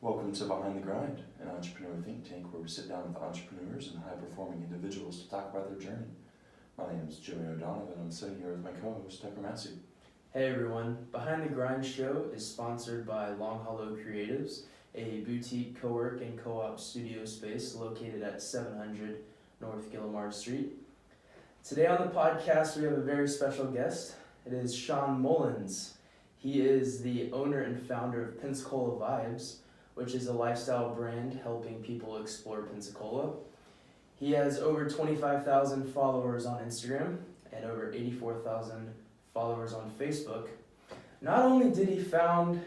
Welcome to Behind the Grind, an entrepreneur think tank where we sit down with entrepreneurs and high-performing individuals to talk about their journey. My name is Joey O'Donovan, and I'm sitting here with my co-host, Tucker Massey. Hey everyone, Behind the Grind show is sponsored by Long Hollow Creatives, a boutique co-work and co-op studio space located at 700 North Gilmar Street. Today on the podcast, we have a very special guest. It is Sean Mullins. He is the owner and founder of Pensacola Vibes, which is a lifestyle brand helping people explore Pensacola. He has over 25,000 followers on Instagram and over 84,000 followers on Facebook. Not only did he found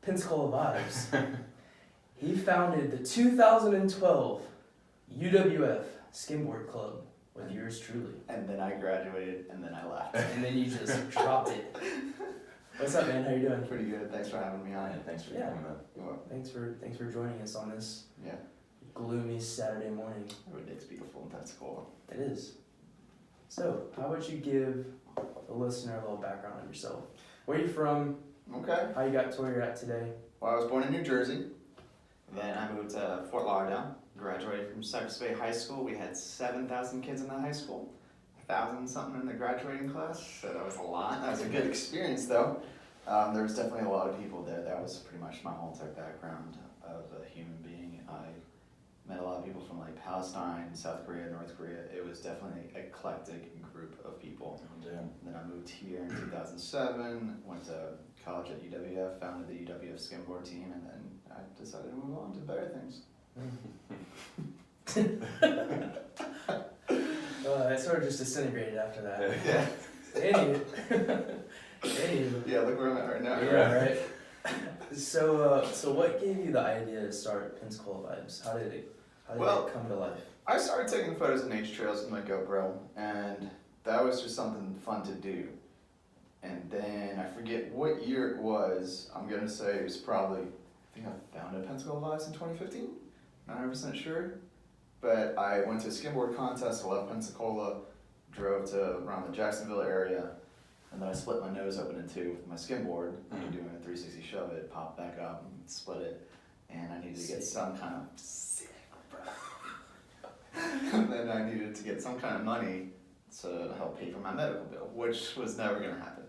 Pensacola Vibes, he founded the 2012 UWF Skimboard Club with yours truly. And then I graduated, and then I left. And then you just dropped it. What's up, man? How you doing? Pretty good. Thanks for having me on. Yeah, thanks for Yeah. coming up. You're welcome. Thanks for joining us on this Yeah, gloomy Saturday morning. it's beautiful in Pensacola. It is. So, how about you give the listener a little background on yourself? Where are you from? Okay. How you got to where you're at today? Well, I was born in New Jersey. Then I moved to Fort Lauderdale. Graduated from Cypress Bay High School. We had 7,000 kids in that high school. 1,000 something in the graduating class. So that was a lot. That was a good experience, though. There was definitely a lot of people there. That was pretty much my whole entire background of a human being. I met a lot of people from like Palestine, South Korea, North Korea. It was definitely an eclectic group of people. Oh, damn. Then I moved here in 2007, went to college at UWF, founded the UWF skimboard team, and then I decided to move on to better things. It sort of just disintegrated after that. Yeah. Anywho. Yeah, look where I'm at right now. Yeah, right. So what gave you the idea to start Pensacola Vibes? How did it come to life? I started taking photos of nature trails with my GoPro, and that was just something fun to do. And then I forget what year it was. I'm gonna say it was probably, I think I founded Pensacola Vibes in 2015. Not 100% sure. But I went to a skimboard contest, I left Pensacola, drove to around the Jacksonville area, and then I split my nose open in two with my skimboard. You're doing a 360 shove it, pop back up, and split it. And I needed to get some kind of and then I needed to get some kind of money to help pay for my medical bill, which was never gonna happen.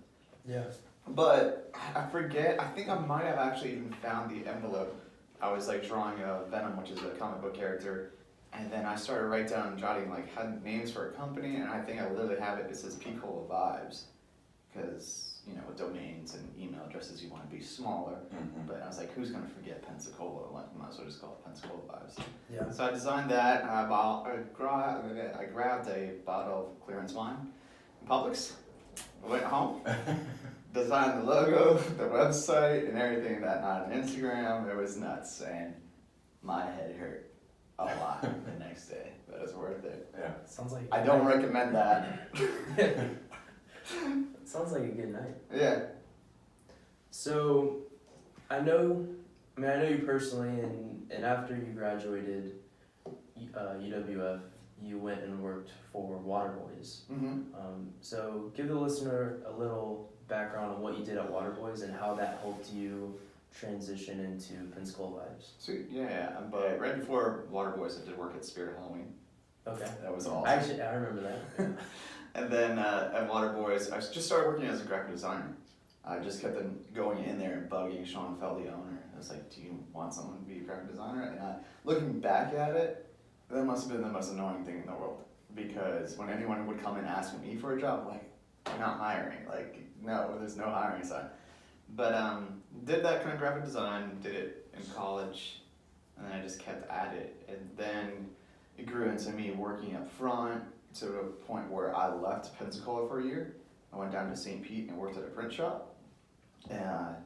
Yeah. But I forget, I think I might have actually even found the envelope. I was like drawing a Venom, which is a comic book character, and then I started writing down, jotting like had names for a company, and I think I literally have it. It says Pensacola Vibes, because you know with domains and email addresses you want to be smaller. Mm-hmm. But I was like, who's gonna forget Pensacola? Like, might as well just call it Pensacola Vibes. Yeah. So I designed that. I grabbed a bottle of clearance wine in Publix. Went home. Designed the logo, the website, and everything that night on Instagram. It was nuts, and my head hurt a lot the next day, but it was worth it. Yeah. Sounds like I don't recommend that. Sounds like a good night. Yeah. So, I know you personally, and after you graduated UWF, you went and worked for Waterboys. Mhm. So give the listener a little background on what you did at Waterboys and how that helped you transition into Pensacola Vibes. Sweet. Yeah. But right before Waterboys, I did work at Spirit Halloween. Okay. That was awesome. Actually, I remember that. And then at Waterboys, I just started working as a graphic designer. I just kept going in there and bugging Sean, the owner. I was like, do you want someone to be a graphic designer? And looking back at it, that must have been the most annoying thing in the world. Because when anyone would come and ask me for a job, like, I'm not hiring. Like, no, there's no hiring sign. But did that kind of graphic design, did it in college, and then I just kept at it. And then it grew into me working up front to a point where I left Pensacola for a year. I went down to St. Pete and worked at a print shop. And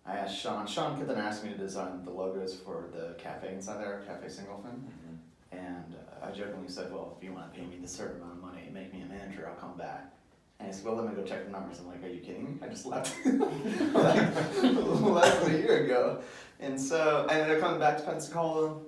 I asked Sean could then ask me to design the logos for the cafe inside there, Cafe Singleton. Mm-hmm. And I jokingly said, well, if you want to pay me this certain amount of money and make me a manager, I'll come back. And he said, well, let me go check the numbers. I'm like, are you kidding me? I just left like less than a year ago. And so I ended up coming back to Pensacola.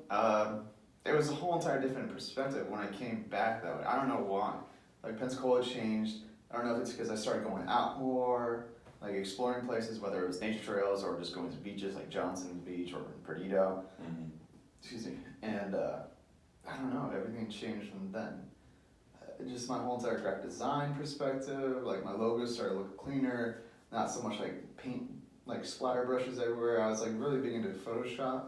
It was a whole entire different perspective when I came back, though. I don't know why. Like, Pensacola changed. I don't know if it's because I started going out more. like exploring places, whether it was nature trails or just going to beaches like Johnson's Beach or Perdido. Mm-hmm. Excuse me. And I don't know, everything changed from then. Just my whole entire graphic design perspective, like my logos started to look cleaner, not so much like paint, like splatter brushes everywhere. I was like really big into Photoshop,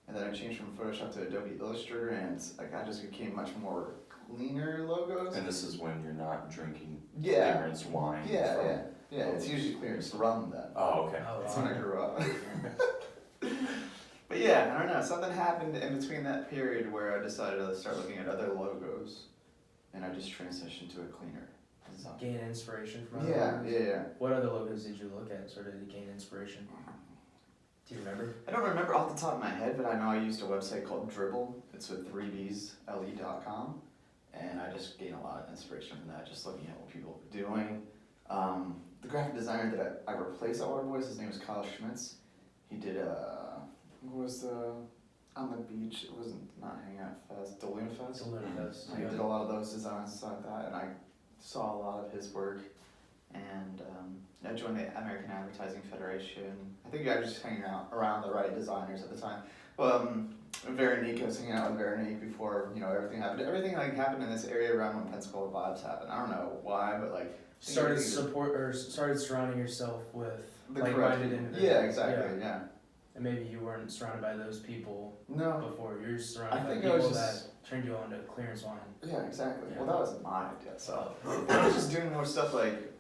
and then I changed from Photoshop to Adobe Illustrator, and like I just became much more cleaner logos. And this is when you're not drinking Yeah. ignorance wine. Yeah, from... yeah. It's usually clearance rum then. Oh, okay. Oh, That's when I grew up. But yeah, I don't know, something happened in between that period where I decided to start looking at other logos, and I just transitioned to a cleaner design. Gain inspiration from other Yeah, logos? yeah. What other logos did you look at sort of to gain inspiration? Do you remember? I don't remember off the top of my head, but I know I used a website called Dribble. It's with 3Bs, le.com, and I just gained a lot of inspiration from that, just looking at what people were doing. The graphic designer that I replaced at Waterboys, his name was Kyle Schmitz. He did what was on the beach, it wasn't not Hangout Fest, Deluna Fest. He did a lot of those designs and stuff like that, and I saw a lot of his work. And I joined the American Advertising Federation. I think I was just hanging out around the right designers at the time. Well, Veronique, I was hanging out with Veronique before, everything happened. Everything like happened in this area around when Pensacola Vibes happened. I don't know why, but like Started surrounding yourself with the like-minded correct. individuals. Yeah, exactly. Yeah. And maybe you weren't surrounded by those people No. before. You're surrounded I by think I people was that just. turned you on to clearance wine. Yeah, exactly. Yeah. Well, that was my idea. So I was just doing more stuff like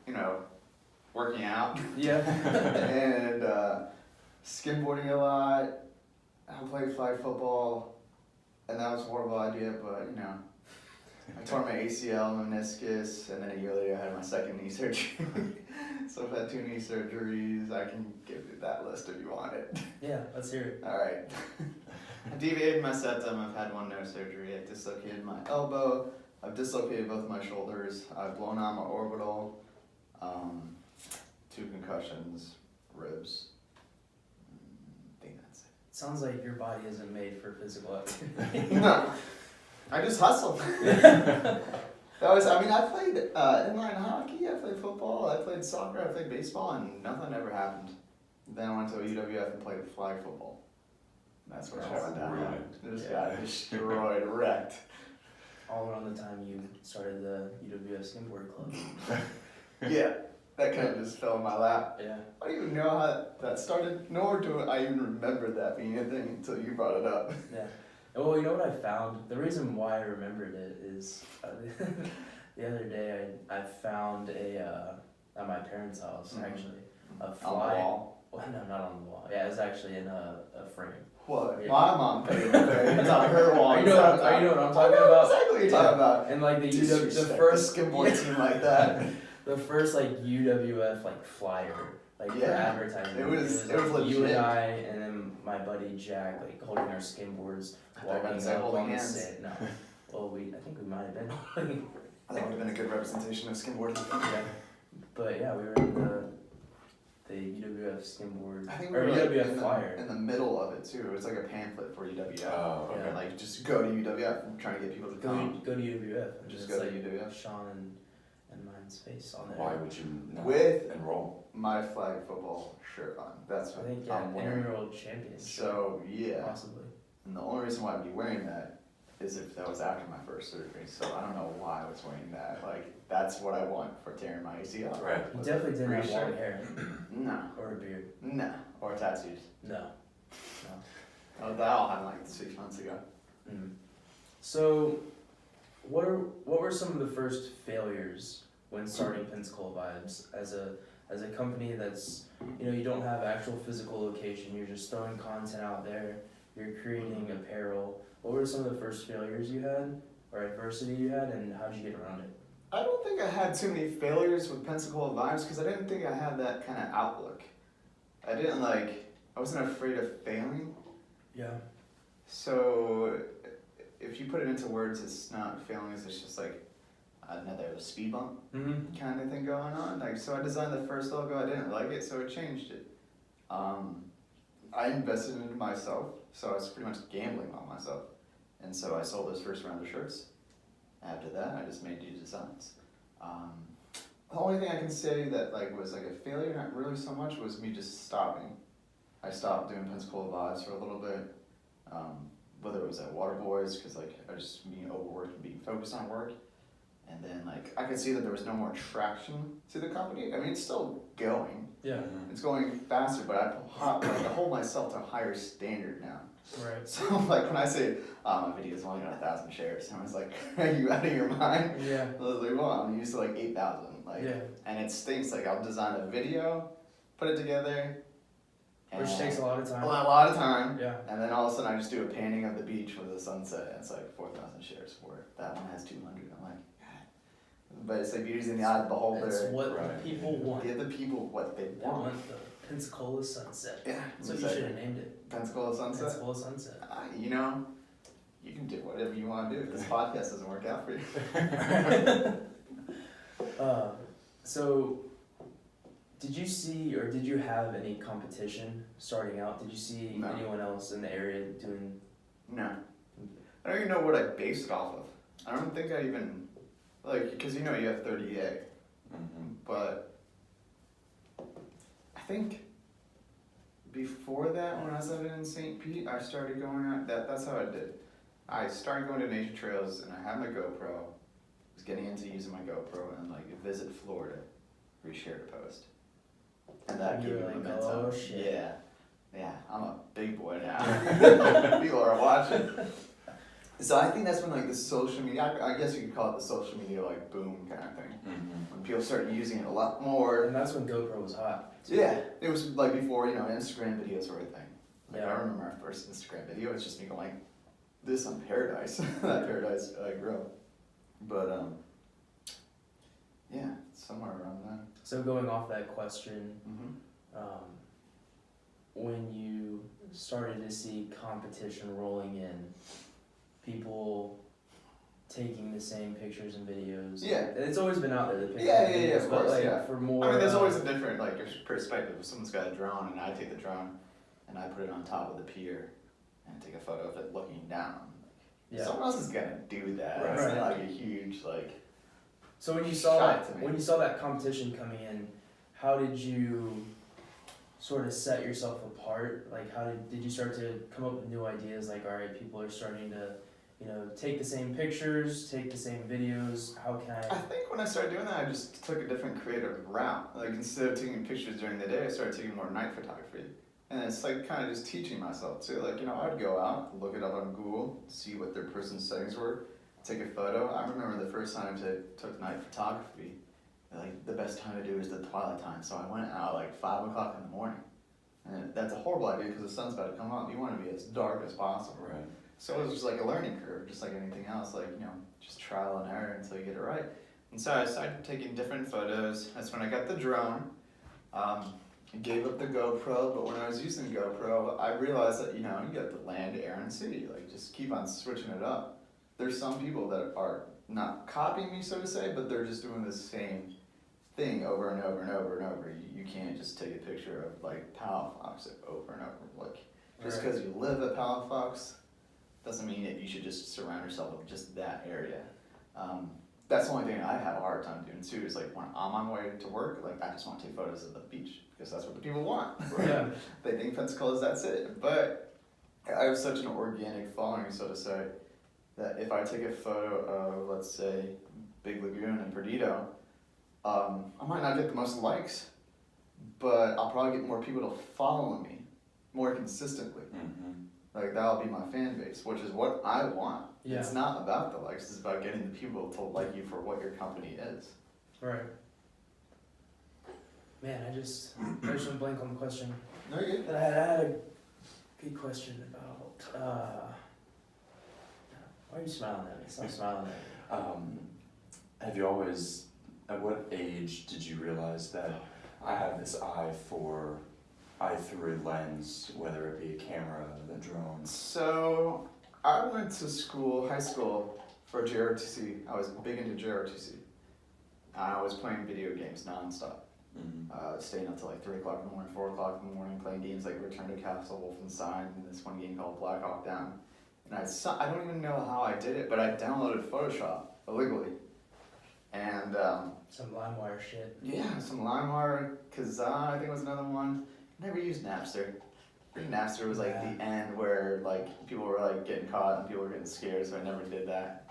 working out. Yeah. And skimboarding a lot. I played flag football, and that was a horrible idea, but I tore my ACL, meniscus, and then a year later I had my second knee surgery. So I've had 2 knee surgeries. I can give you that list if you want it. Yeah, let's hear it. Alright. I deviated my septum, I've had 1 nose surgery, I dislocated my elbow, I've dislocated both my shoulders, I've blown out my orbital, 2 concussions, ribs. I think that's it. Sounds like your body isn't made for physical activity. No, I just hustled. I played inline hockey, I played football, I played soccer, I played baseball, and nothing ever happened. Then I went to UWF and played flag football. That's where I went down. Just got destroyed, wrecked. All around the time you started the UWF Skimboard Club. Yeah, that kind of just fell in my lap. Yeah. I don't even know how that started, nor do I even remember that being a thing until you brought it up. Yeah. Well, you know what I found? The reason why I remembered it is the other day I found at my parents' house, actually, a fly. On the wall? Well, no, not on the wall. Yeah, it was actually in a frame. What? Yeah. My mom paid for it. It's on her wall. You know what I'm talking about? Exactly what you're talking about. And like the Disrespect first the skimboard team like that. the first like UWF like flyer for advertising. It was like, you legit. and I and then my buddy Jack like holding our skimboards, walking up holding on the hands. set. No, well I think we might have been holding. That would have been a good representation of skimboarding. Yeah, but yeah, we were in the UWF skimboard I think we or were like UWF flyer. in the middle of it too. It was like a pamphlet for UWF. Oh, okay. Yeah. Like just go to UWF and trying to get people to come. Go to UWF. And Just it's go to like UWF. Sean and mine's face on there. Why would you not With- enroll? My flag football shirt on. That's I what think I'm wearing. intramural championship. So yeah, Possibly. and the only reason why I'd be wearing that is if that was after my first surgery. So I don't know why I was wearing that. Like that's what I want for tearing my ACL. Right. You definitely didn't have Pretty long sure. hair No, or a beard. no, or tattoos. No. Oh, that all happened like 6 months ago. Mm. So, what were some of the first failures when starting Pensacola Vibes as a company that's you don't have actual physical location, you're just throwing content out there, you're creating apparel. What were some of the first failures you had or adversity you had, and how did you get around it? I don't think I had too many failures with Pensacola Vibes because I didn't think I had that kind of outlook. I wasn't afraid of failing. Yeah. So if you put it into words, it's not failings, it's just like another speed bump Mm-hmm. kind of thing going on. Like, so I designed the first logo, I didn't like it, so I changed it. I invested into myself, so I was pretty much gambling on myself. And so I sold those first round of shirts. After that, I just made new designs. The only thing I can say that like was like a failure, not really so much, was me just stopping. I stopped doing Pensacola Vibes for a little bit, whether it was at Waterboys, because like I was just being overworked and being focused on work. And then like I could see that there was no more traction to the company. I mean, it's still going. Yeah. It's going faster, but I hold myself to a higher standard now. Right. So like when I say, my video's only got 1,000 shares, I was like, are you out of your mind? Yeah. I was like, well, I'm used to like 8,000. Like, Yeah. and it stinks. Like I'll design a video, put it together, Which takes a lot of time. a lot of time. Yeah. And then all of a sudden I just do a painting of the beach with the sunset, and it's like 4,000 shares for it. That one has 200. I'm like, God. But it's like beauty's in the eye of the beholder. That's what Right. the people want. Give the people what they They want. want the Pensacola sunset. Yeah. So you should have named it Pensacola Sunset. Pensacola sunset. You know, you can do whatever you want to do. If this podcast doesn't work out for you. So, did you see or did you have any competition starting out? Did you see No. anyone else in the area doing? No. I don't even know what I based it off of. I don't think I even, like, because you know you have 30A. But I think before that, when I was living in St. Pete, I started going out. That's how I did. I started going to nature trails, and I had my GoPro. Was getting into using my GoPro, and like visit Florida, reshared a post, and that You gave were me like, momentum. oh, shit. Yeah, I'm a big boy now. People are watching. So I think that's when like the social media, I guess you could call it the social media like boom kind of thing. When people started using it a lot more. And that's when GoPro was hot. too. Yeah, it was like before, Instagram videos were a thing. Like Yeah. I remember our first Instagram video, it's just me going, this on Paradise, that Paradise Grow. But yeah, somewhere around that. So going off that question, Mm-hmm. when you started to see competition rolling in, people taking the same pictures and videos. Yeah. It's always been out there, the pictures Yeah, and yeah, videos, of but course, like yeah. for more. I mean, there's always a different like perspective. If someone's got a drone and I take the drone and I put it on top of the pier and take a photo of it looking down, yeah. someone else is gonna do that. Right. It's not like a huge like. So when you saw Shock that, to me. when you saw that competition coming in, how did you sort of set yourself apart? Like, how did you start to come up with new ideas? Like, all right, people are starting to, take the same pictures, take the same videos. How can I think when I started doing that, I just took a different creative route. Like instead of taking pictures during the day, I started taking more night photography. And it's like kind of just teaching myself too. Like, I'd go out, look it up on Google, see what their person's settings were, take a photo. I remember the first time I took night photography, like the best time to do is the twilight time. So I went out like 5 o'clock in the morning. And that's a horrible idea because the sun's about to come up. You want to be as dark as possible. Right. So it was just like a learning curve, just like anything else, like, just trial and error until you get it right. And so I started taking different photos. That's when I got the drone. I gave up the GoPro, but when I was using the GoPro, I realized that, you got the land, air, and sea. Like, just keep on switching it up. There's some people that are not copying me, so to say, but they're just doing the same thing over and over and over and over. You can't just take a picture of, like, Palafox over and over. Like, just because you live at Palafox doesn't mean that you should just surround yourself with just that area. That's the only thing I have a hard time doing too, is like when I'm on my way to work, like I just want to take photos of the beach because that's what the people want. Yeah. They think Pensacola's that's it. But I have such an organic following, so to say, that if I take a photo of, let's say, Big Lagoon in Perdido, I might not get the most likes, but I'll probably get more people to follow me more consistently. Like, that'll be my fan base, which is what I want. Yeah. It's not about the likes, it's about getting the people to like you for what your company is. Right. Man, I just went blank on the question. No, you're good. But I had a good question about, why are you smiling at me? Stop smiling at me. Have you always, at what age did you realize that I have this eye through a lens, whether it be a camera, the drone? So, I went to school, high school, for JROTC. I was big into JROTC. I was playing video games nonstop. Staying up till like 3 o'clock in the morning, 4 o'clock in the morning, playing games like Return to Castle, Wolfenstein, and this one game called Black Hawk Down. And I don't even know how I did it, but I downloaded Photoshop illegally. And Some LimeWire shit. yeah, some LimeWire, Kazaa, I think was another one. Never used Napster. I think Napster was like the end where like people were like getting caught and people were getting scared, so I never did that.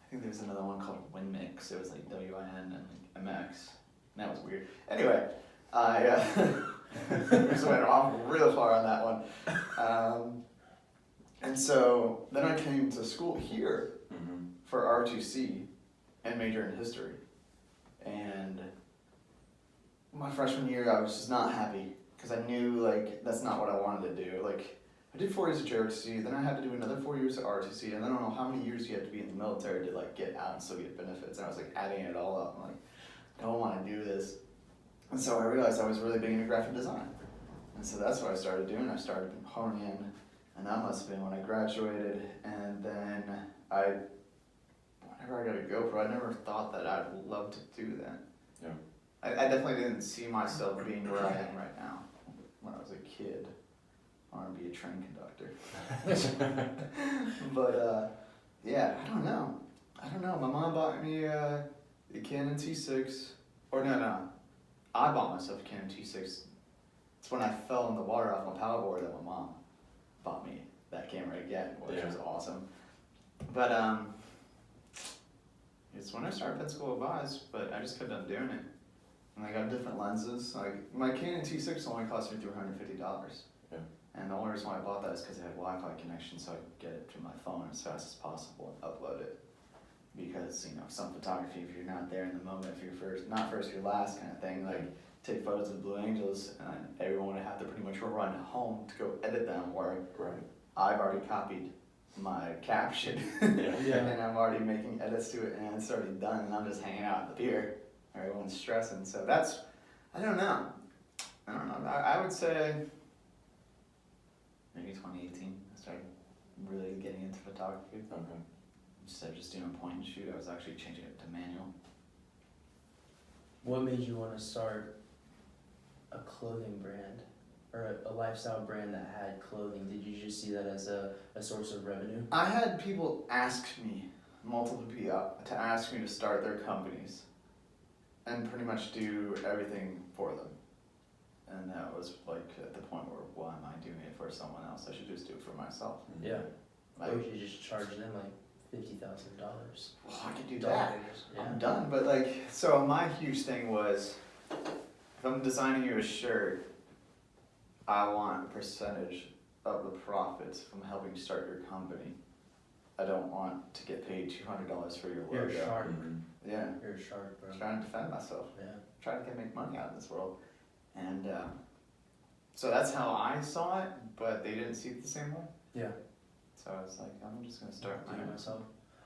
I think there's another one called WinMix. It was like WIN and like MX. And that was weird. Anyway, I just went off real far on that one. And so then I came to school here for R2C and majored in history. And my freshman year, I was just not happy because I knew like that's not what I wanted to do. Like I did 4 years at JRTC, then I had to do another 4 years at RTC, and then I don't know how many years you have to be in the military to like get out and still get benefits. And I was like adding it all up. I'm like, I don't want to do this. And so I realized I was really big into graphic design. And so that's what I started doing. I started honing in, and that must have been when I graduated. And then whenever I got a GoPro, I never thought that I'd love to do that. Yeah. I definitely didn't see myself being where I am right now. When I was a kid, I wanted to be a train conductor. But yeah, I don't know. My mom bought me a Canon T6, or no, I bought myself a Canon T6. It's when I fell in the water off my paddleboard that my mom bought me that camera again, which was awesome. But it's when I started Pensacola Vibes, but I just kept on doing it. And I got different lenses. Like my Canon T6 only cost me $350. Yeah. And the only reason why I bought that is because it had Wi-Fi connection, so I could get it to my phone as fast as possible and upload it. Because some photography, if you're not there in the moment, if you're not first, you're last kind of thing. Like take photos of Blue Angels, and everyone would have to pretty much run home to go edit them. Where I've already copied my caption, and I'm already making edits to it, and it's already done, and I'm just hanging out at the pier. Everyone's stressing, so that's, I don't know. I would say maybe 2018. I started really getting into photography. Okay. Instead of just doing a point and shoot, I was actually changing it to manual. What made you want to start a clothing brand or a lifestyle brand that had clothing? Did you just see that as a source of revenue? I had people ask me, multiple people, to ask me to start their companies and pretty much do everything for them. And that was like at the point where, why am I doing it for someone else? I should just do it for myself. Yeah. Like, or you should just charge them like $50,000. Well, I could do that. Yeah. I'm done. But like, so my huge thing was, if I'm designing you a shirt, I want a percentage of the profits from helping you start your company. I don't want to get paid $200 for your logo. You're a shark. Yeah. You're a shark, bro. I'm trying to defend myself. Yeah. Trying to make money out of this world. And so that's how I saw it, but they didn't see it the same way. Yeah. So I was like, I'm just going to start Doing mine. myself.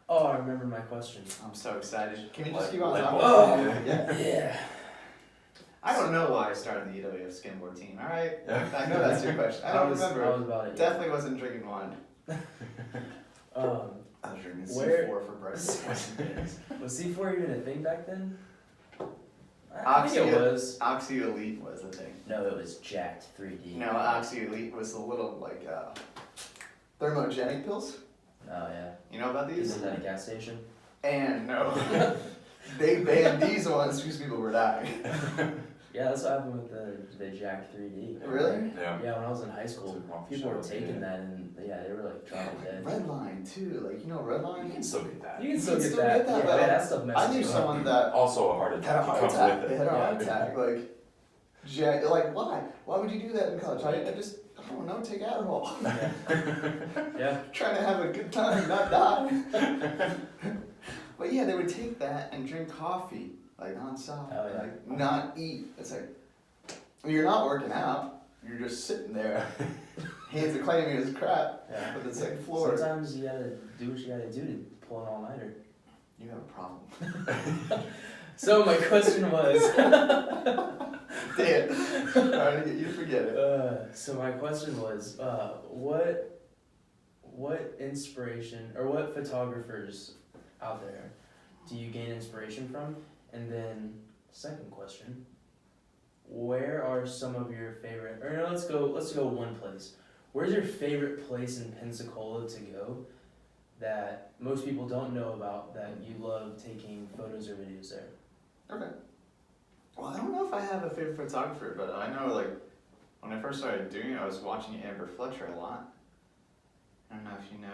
Oh, I remember my question. I'm so excited. Can we just Like, keep on like, talking? oh, Yeah. Yeah. I don't know why I started the EWF skimboard team, alright? Yeah. I know that's your question. I don't remember. I was about it. Definitely wasn't drinking wine. I was drinking Where- C4 for breakfast. was C4 even a thing back then? I think it was. Oxy Elite was the thing. No, it was Jacked 3D. No, Oxy Elite was the little, like, thermogenic pills. Oh, yeah. You know about Is these? it at a gas station? And no. They banned these ones because people were dying. Yeah, that's what happened with the Jack 3D. Really? Yeah. Yeah, when I was in high school, Took 'em off the people were shelf, taking yeah. that and they were like dropping dead. Redline too, like Redline. You can still get that. You can You still can get still that. get that, Yeah, but that stuff messes I knew you up. someone that Also a heart had a attack heart comes attack. with They it. had a heart Yeah. attack. Like why? Why would you do that in college? I don't know, take Adderall. Yeah. Trying to have a good time, not die. But yeah, they would take that and drink coffee, like nonstop. Oh, yeah. Like not eat. It's like, you're not working out. You're just sitting there. Hands are clammy as crap. Yeah. But the second floor. Sometimes you gotta do what you gotta do to pull an all-nighter. You have a problem. So my question was. Damn. Trying to get you to forget it. So my question was, what inspiration or what photographers out there do you gain inspiration from? And then second question, where are some of your favorite? Or no, let's go one place. Where's your favorite place in Pensacola to go that most people don't know about that you love taking photos or videos there? Okay. Well, I don't know if I have a favorite photographer, but I know like when I first started doing it, I was watching Amber Fletcher a lot. I don't know if you know.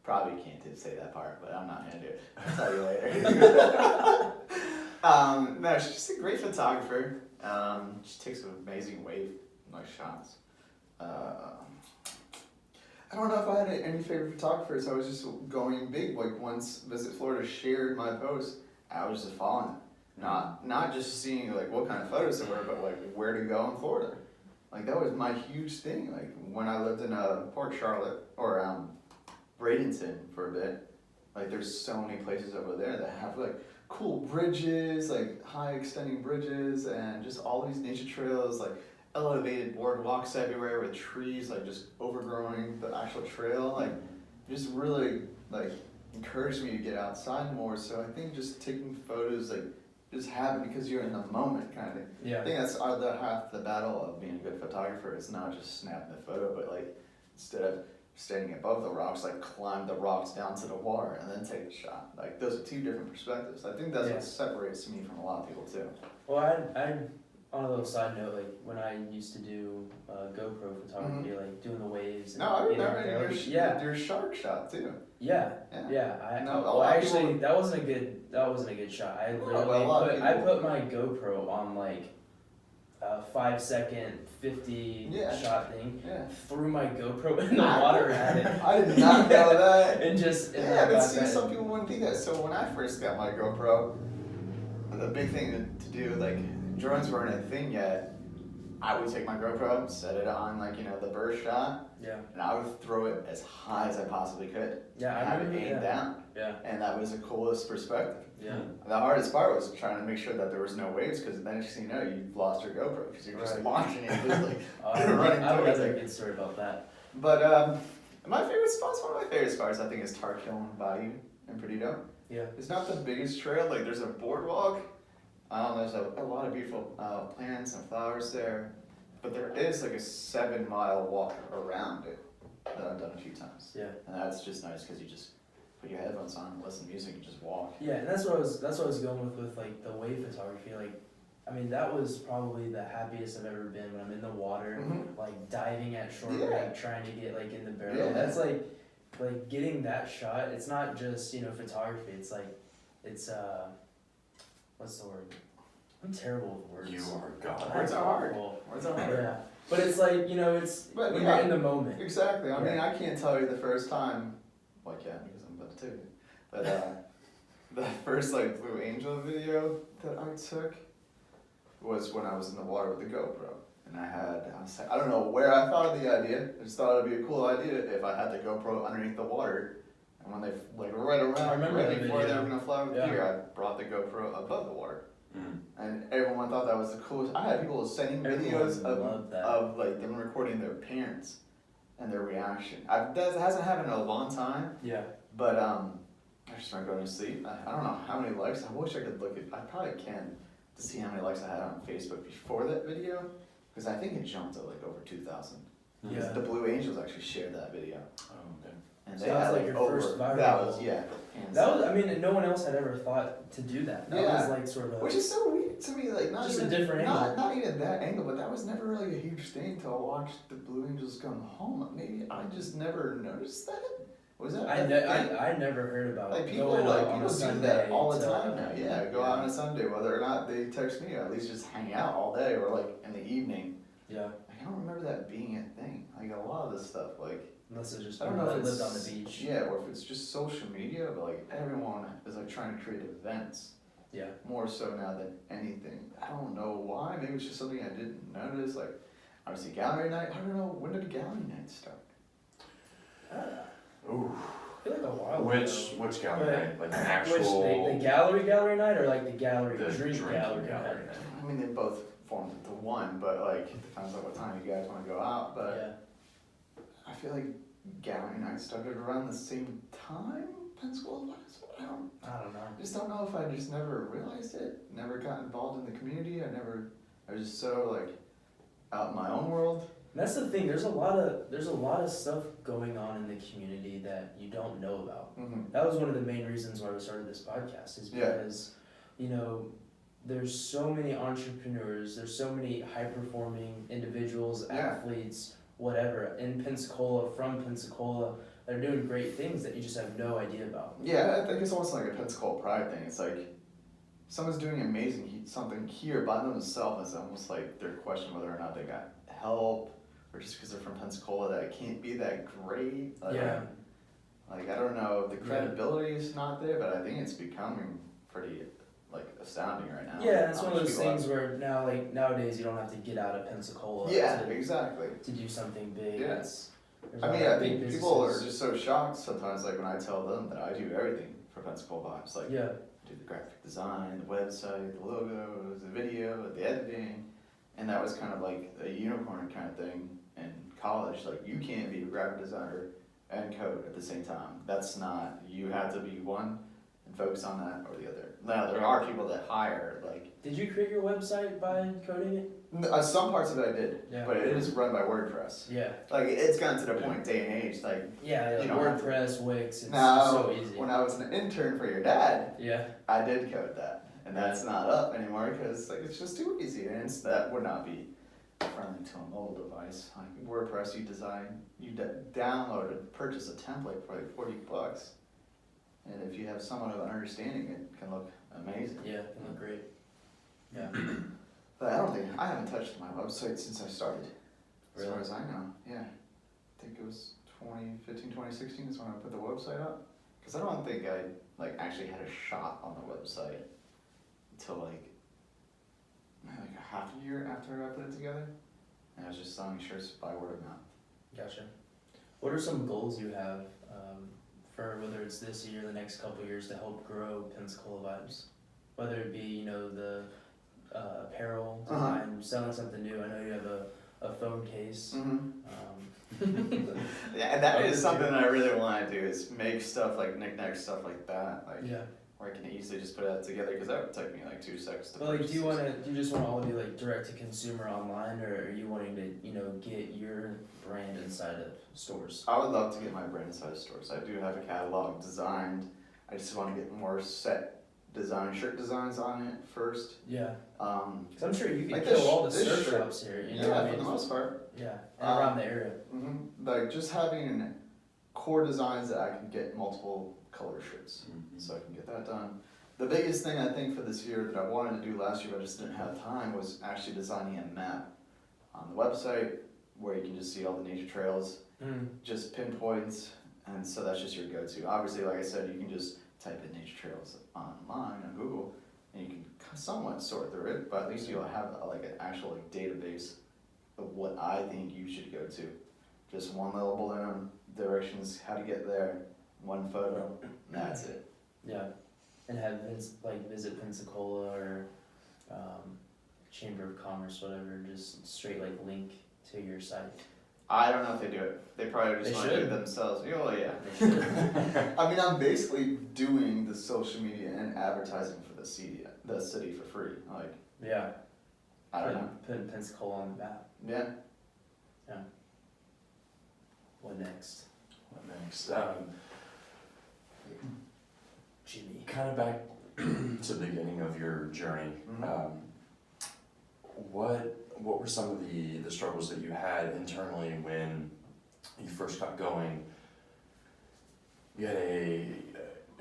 Probably can't say that part, but I'm not gonna do it. I'll tell you later. No, she's just a great photographer. She takes amazing nice shots. I don't know if I had any favorite photographers. I was just going big. Like once Visit Florida shared my post, I was just following it. Not just seeing like what kind of photos there were, but like where to go in Florida. Like that was my huge thing. Like when I lived in Port Charlotte or Bradenton for a bit, like there's so many places over there that have like cool bridges, like high extending bridges, and just all these nature trails, like elevated boardwalks everywhere with trees like just overgrowing the actual trail. Like just really like encouraged me to get outside more. So I think just taking photos like just happen because you're in the moment kind of thing. Yeah. I think that's half the battle of being a good photographer. It's not just snapping the photo, but like instead of standing above the rocks, like climb the rocks down to the water and then take the shot. Like those are two different perspectives. I think that's what separates me from a lot of people too. Well, I on a little side note, like when I used to do GoPro photography, like doing the waves. And I remember your shark shot too. Yeah. Actually, that wasn't a good shot. I literally put my GoPro on like a 5 second 50 shot thing. Yeah. Threw my GoPro in the water at it. I did not know that. But see, some people wouldn't think that. So when I first got my GoPro, the big thing to do, like drones weren't a thing yet. I would take my GoPro, set it on like the burst shot. Yeah. And I would throw it as high as I possibly could. Yeah. I have it aimed down. Yeah. And that was the coolest perspective. Yeah. The hardest part was trying to make sure that there was no waves, because then next thing you know, you've lost your GoPro because you're just launching it, just like running towards it. I have a good story about that. But my favorite spots, one of my favorite spots, I think, is Tar Heel and Bayou in Perdido. Yeah. It's not the biggest trail. Like there's a boardwalk. There's a lot of beautiful plants and flowers there, but there is like a 7-mile walk around it that I've done a few times. Yeah. And that's just nice because you just put your headphones on, listen to music, and just walk. Yeah, and that's what I was going with like the wave photography. Like, I mean, that was probably the happiest I've ever been when I'm in the water, like diving at shore rank, trying to get like in the barrel. Yeah. That's like getting that shot. It's not just photography. It's like what's the word? I'm terrible with words. You are God. Words are hard. Words are hard. Yeah, but it's like it's when you're in the moment. Exactly. I mean, I can't tell you the first time. Well, I can because I'm about to take it. But the first like Blue Angel video that I took was when I was in the water with the GoPro, and I don't know where I thought of the idea. I just thought it'd be a cool idea if I had the GoPro underneath the water, and when they like right before they were gonna fly over the pier, I brought the GoPro above the water. And everyone thought that was the coolest. I had people sending videos of like them recording their parents and their reaction. That hasn't happened in a long time. Yeah. But I just started going to sleep. I don't know how many likes. I wish I could look at. I probably can to see how many likes I had on Facebook before that video, because I think it jumped to like over 2,000. Yeah. The Blue Angels actually shared that video. Oh, okay. And so they that was had like your first viral. That was I mean, no one else had ever thought to do that. That was like sort of. Which is so weird to me, like not just even a different angle. Not even that angle, but that was never really a huge thing until I watched the Blue Angels come home. Maybe I just never noticed that. Was that? I never heard about like people going out on people a do Sunday that all the time now. Yeah, go out on a Sunday, whether or not they text me, or at least just hang out all day, or like in the evening. Yeah. I don't remember that being a thing. Like a lot of this stuff, like. Unless it's just I don't know if lived on the beach. Yeah, or if it's just social media, but like everyone is like trying to create events. Yeah. More so now than anything. I don't know why. Maybe it's just something I didn't notice. Like, obviously gallery night. I don't know, when did the gallery night start? Ooh. I feel like a while Which gallery night? Like an actual. The gallery night, or like the drink gallery night? I mean, they both formed into one, but like it depends on what time you guys want to go out. But I feel like gallery night started around the same time Pensacola Vibes. I don't know. I just don't know if I just never realized it, never got involved in the community. I was just so like out in my own world. And that's the thing. There's a lot of stuff going on in the community that you don't know about. Mm-hmm. That was one of the main reasons why we started this podcast. Is because, there's so many entrepreneurs. There's so many high performing individuals, athletes, whatever, in Pensacola, from Pensacola. They're doing great things that you just have no idea about. Yeah, I think it's almost like a Pensacola pride thing. It's like someone's doing something here by themselves. It's almost like they're questioning whether or not they got help, or just because they're from Pensacola that it can't be that great. Like, Like, I don't know, the credibility is not there, but I think it's becoming pretty, astounding right now. Yeah, it's one of those things where now, nowadays you don't have to get out of Pensacola exactly. to do something big. Yeah. I think people are just so shocked sometimes, when I tell them that I do everything for Pensacola Vibes. I do the graphic design, the website, the logos, the video, the editing. And that was kind of like a unicorn kind of thing in college. You can't be a graphic designer and code at the same time. That's not, you have to be one and focus on that or the other. Now, there are people that hire, Did you create your website by coding it? some parts of it I did, but it is run by WordPress. Yeah. It's gotten to the point, day and age, WordPress, Wix, it's now, so easy. When I was an intern for your dad, yeah, I did code that. And that's not up anymore because it's just too easy, and that would not be friendly to a mobile device. WordPress, you download and purchase a template for $40, and if you have somewhat of an understanding, it can look amazing. Yeah, it can look great. Yeah. But I haven't touched my website since I started. As far as I know, yeah. I think it was 2015, 2016 is when I put the website up. Because I don't think I actually had a shot on the website until a half a year after I put it together. And I was just selling shirts by word of mouth. Gotcha. What are some goals you have for whether it's this year or the next couple of years to help grow Pensacola Vibes? Whether it be, the apparel design, selling something new. I know you have a phone case. Mm-hmm. Yeah, and that is something that I really want to do, is make stuff knickknacks, stuff like that. Where I can easily just put that together, because that would take me 2 seconds to purchase. Do you just want all to be direct to consumer online, or are you wanting to, get your brand inside of stores? I would love to get my brand inside of stores. I do have a catalog designed. I just want to get more set shirt designs on it first. Yeah. Cause I'm sure you can kill all the surf shops here. For the most part. Yeah, and around the area. Mm-hmm. Just having core designs that I can get multiple color shirts, so I can get that done. The biggest thing I think for this year that I wanted to do last year but I just didn't have time was actually designing a map on the website where you can just see all the nature trails, just pinpoints, and so that's just your go-to. Obviously, like I said, you can just type in nature trails online on Google and you can somewhat sort through it, but at least you'll have an actual database of what I think you should go to. Just one little bullet on directions, how to get there, one photo, and that's it. Yeah, and have visit Pensacola or Chamber of Commerce, whatever, just straight link to your site. I don't know if they do it. They probably just want to do it themselves. Oh yeah. They should. I'm basically doing the social media and advertising for the city for free. Yeah. I don't know. Putting Pensacola on the map. Yeah. Yeah. What next? Jimmy. Kind of back to the beginning of your journey. Mm-hmm. What were some of the struggles that you had internally when you first got going? You had a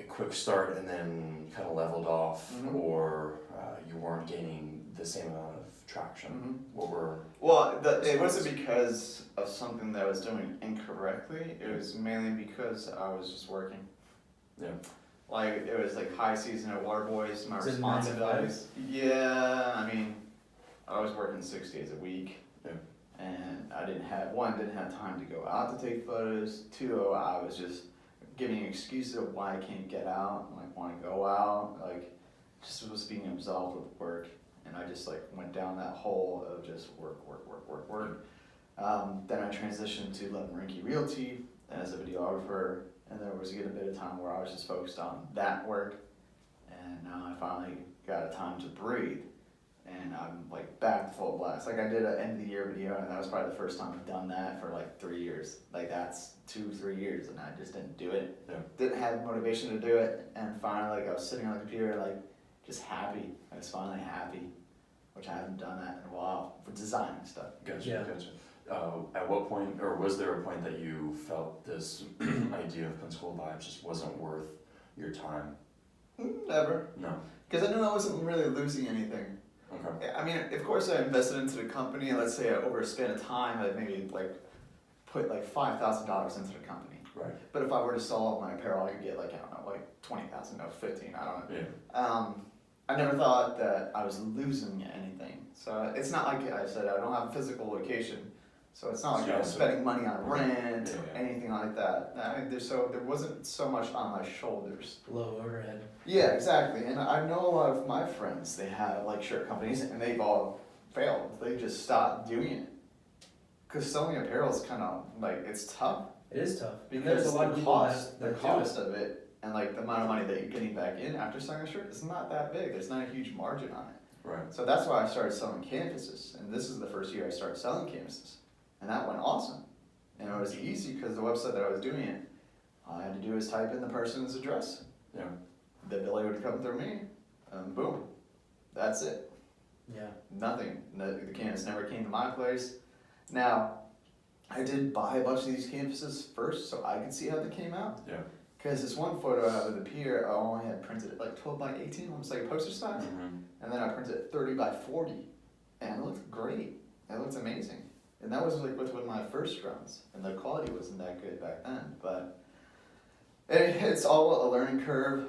quick start and then kind of leveled off, or you weren't gaining the same amount of traction. What were? Well, it wasn't because of something that I was doing incorrectly. It was mainly because I was just working. Yeah. It was high season at Waterboys. My responsibilities. Yeah, I was working 6 days a week. Yeah. And I didn't have time to go out to take photos. 2, I was just giving excuses of why I can't get out, want to go out, just was being absolved with work. And I just went down that hole of just work. Then I transitioned to Lebanon Realty as a videographer, and there was a bit of time where I was just focused on that work. And now I finally got a time to breathe. and I'm like back full blast. Like I did an end of the year video, and that was probably the first time I've done that for like 3 years. Like that's 2-3 years, and I just didn't do it. Yeah. Didn't have motivation to do it, and finally, like I was sitting on the computer, like just happy. I was finally happy, which I haven't done that in a while for designing stuff. Gotcha, Yeah. gotcha. At what point, or was there a point that you felt this idea of Pensacola Vibes just wasn't worth your time? Never, No. because I knew I wasn't really losing anything. Okay. I mean, of course, I invested into the company, and let's say over a span of time, I maybe like put like $5,000 into the company. Right. But if I were to sell all my apparel, I could get like, I don't know, like 20,000, no, 15, I don't know. Yeah. I never thought that I was losing anything. So it's not like I said, I don't have a physical location. So it's not like I was spending money on rent or anything like that. I mean, there wasn't so much on my shoulders. Low overhead. Yeah, exactly. And I know a lot of my friends, they have like shirt companies, and they've all failed. They just stopped doing it. Because selling apparel is kind of like, it's tough. It is tough. Because There's a lot of people the that cost of it and like the amount of money that you're getting back in after selling a shirt is not that big. There's not a huge margin on it. Right. So that's why I started selling canvases. And this is the first year I started selling canvases. And that went awesome. And it was easy because the website that I was doing it, all I had to do is type in the person's address. Yeah. The billing would come through me, and boom, that's it. Yeah. Nothing. The canvas never came to my place. Now, I did buy a bunch of these canvases first so I could see how they came out. Yeah. Because this one photo I have of the pier, I only had printed it like 12 by 18, almost like a poster size. Mm-hmm. And then I printed it 30 by 40. And it looked great. It looked amazing. And that was like with my first runs. And the quality wasn't that good back then. But it's all a learning curve.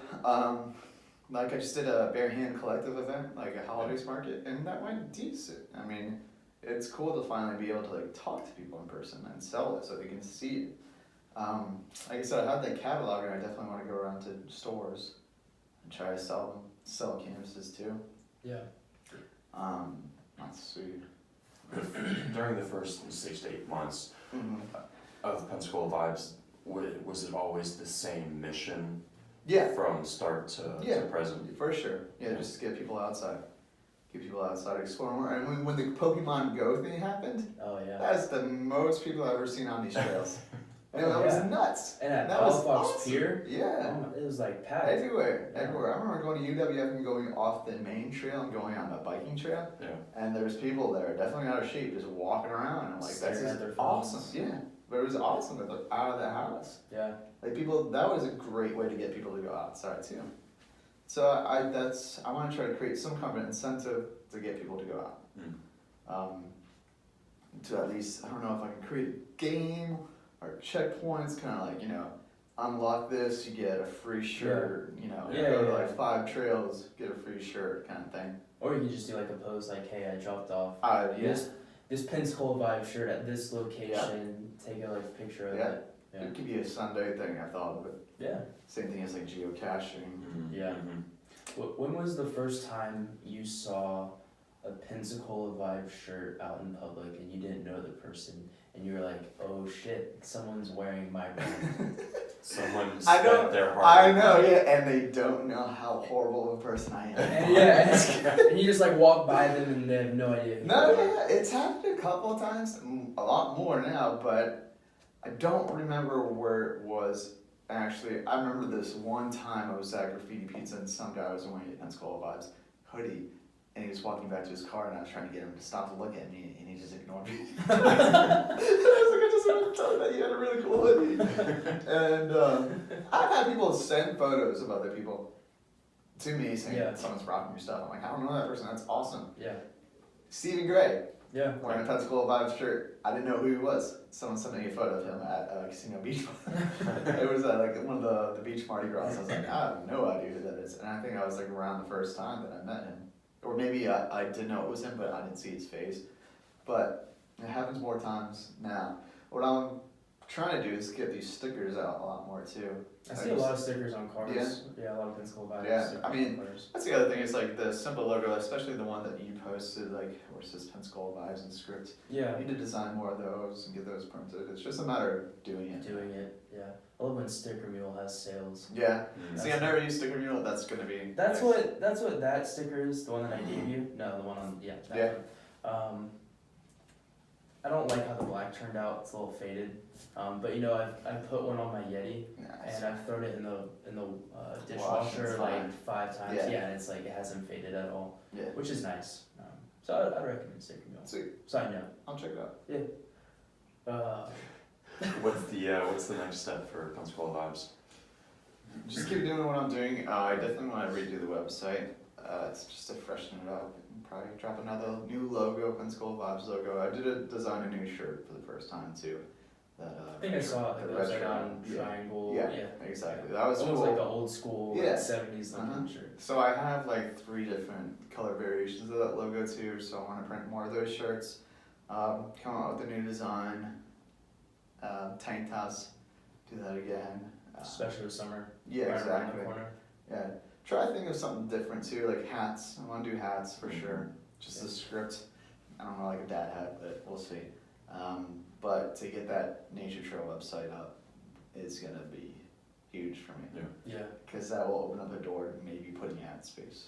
Like I just did a bare hand collective event, like a holidays market, and that went decent. I mean, it's cool to finally be able to like talk to people in person and sell it so they can see it. Like I said, I have that catalog, and I definitely want to go around to stores and try to sell canvases too. Yeah. That's sweet. During the first 6 to 8 months Mm-hmm. of Pensacola Vibes, was it always the same mission Yeah, from start to present? for sure. Yeah, just to get people outside. Get people outside, explore more. And when the Pokemon Go thing happened, Oh yeah. that's the most people I've ever seen on these trails. And that was nuts. And at That was Palafox awesome. Pier, Yeah. it was like packed. Everywhere, Yeah. everywhere. I remember going to UWF and going off the main trail and going on the biking trail, Yeah. and there's people there, definitely out of shape, just walking around. And I'm like, that's Staring at just their phones. awesome. Yeah, but it was awesome to look out of the house. Yeah. Like people, that was a great way to get people to go outside too. So I want to try to create some kind of incentive to get people to go out. To at least, I don't know if I can create a game or checkpoints, kind of like, unlock this, you get a free shirt, go to like 5 trails, get a free shirt kind of thing. Or you could just do like a post like, hey, I dropped off Yeah. this Pensacola Vibe shirt at this location. Take a like picture of Yeah. it. Yeah. It could be a Sunday thing, I thought of it. Yeah. Same thing as like geocaching. Mm-hmm. Yeah. Mm-hmm. When was the first time you saw a Pensacola Vibe shirt out in public and you didn't know the person and you were like, oh shit, someone's wearing my brand? Someone I spent their heart. I know, yeah, and they don't know how horrible of a person I am. And you just like walk by them and they have no idea who No, you are. yeah, it's happened a couple of times, a lot more now, but I don't remember where it was. Actually, I remember this one time I was at Graffiti Pizza and some guy was wearing a Pensacola Vibes hoodie, and he was walking back to his car, and I was trying to get him to stop to look at me, and he just ignored me. I was like, I just wanted to tell you that you had a really cool hoodie. And I've had people send photos of other people to me saying that someone's rocking your stuff. I'm like, I don't know that person. That's awesome. Yeah. Stephen Gray. Yeah. Wearing a Pensacola Vibes shirt. I didn't know who he was. Someone sent me a photo of him at Casino Beach. It was like one of the beach Mardi Gras. I was like, I have no idea who that is. And I think I was like around the first time that I met him. Or maybe I did know it was him, but I didn't see his face. But it happens more times now. What I'm trying to do is get these stickers out a lot more too. I see a lot of stickers on cars. Yeah, a lot of Pensacola Vibes. Yeah, stickers I mean, on cars. that's the other thing is like the simple logo, especially the one that you posted, like where it says Pensacola Vibes and script. Yeah. You need to design more of those and get those printed. It's just a matter of doing it. Yeah. I love when Sticker Mule has sales. Yeah. Mm. See, I've never used Sticker Mule. That's gonna be. That's what that sticker is. The one that I gave you. No, the one on that one. I don't like how the black turned out. It's a little faded. But you know, I've put one on my Yeti Nice. and I've thrown it in the Wash, dishwasher it's like fine. 5 times. Yeah. Yeah, and it's like it hasn't faded at all, Yeah. which is nice. So I'd recommend Sticker Mule. Sweet. Side note. I'll check it out. What's the next step for Pensacola Vibes? Just keep doing what I'm doing. I definitely want to redo the website. It's just to freshen it up. Probably drop another new logo, Pensacola Vibes logo. I did design a new shirt for the first time too. That I think I saw it. the Like upside retro- down yeah. triangle. Yeah, exactly. That was almost cool. like an old school Yeah. like 70s looking Uh-huh. shirt. So I have like 3 different color variations of that logo too. So I want to print more of those shirts. Come out with a new design. Tank tops. Do that again. Especially with summer. Yeah, right around exactly. the corner. Yeah. Try to think of something different too, like hats. I want to do hats for sure. Just the script. I don't know, like a dad hat, but we'll see. But to get that Nature Trail website up is going to be huge for me. Yeah. Because that will open up a door to maybe putting ad space.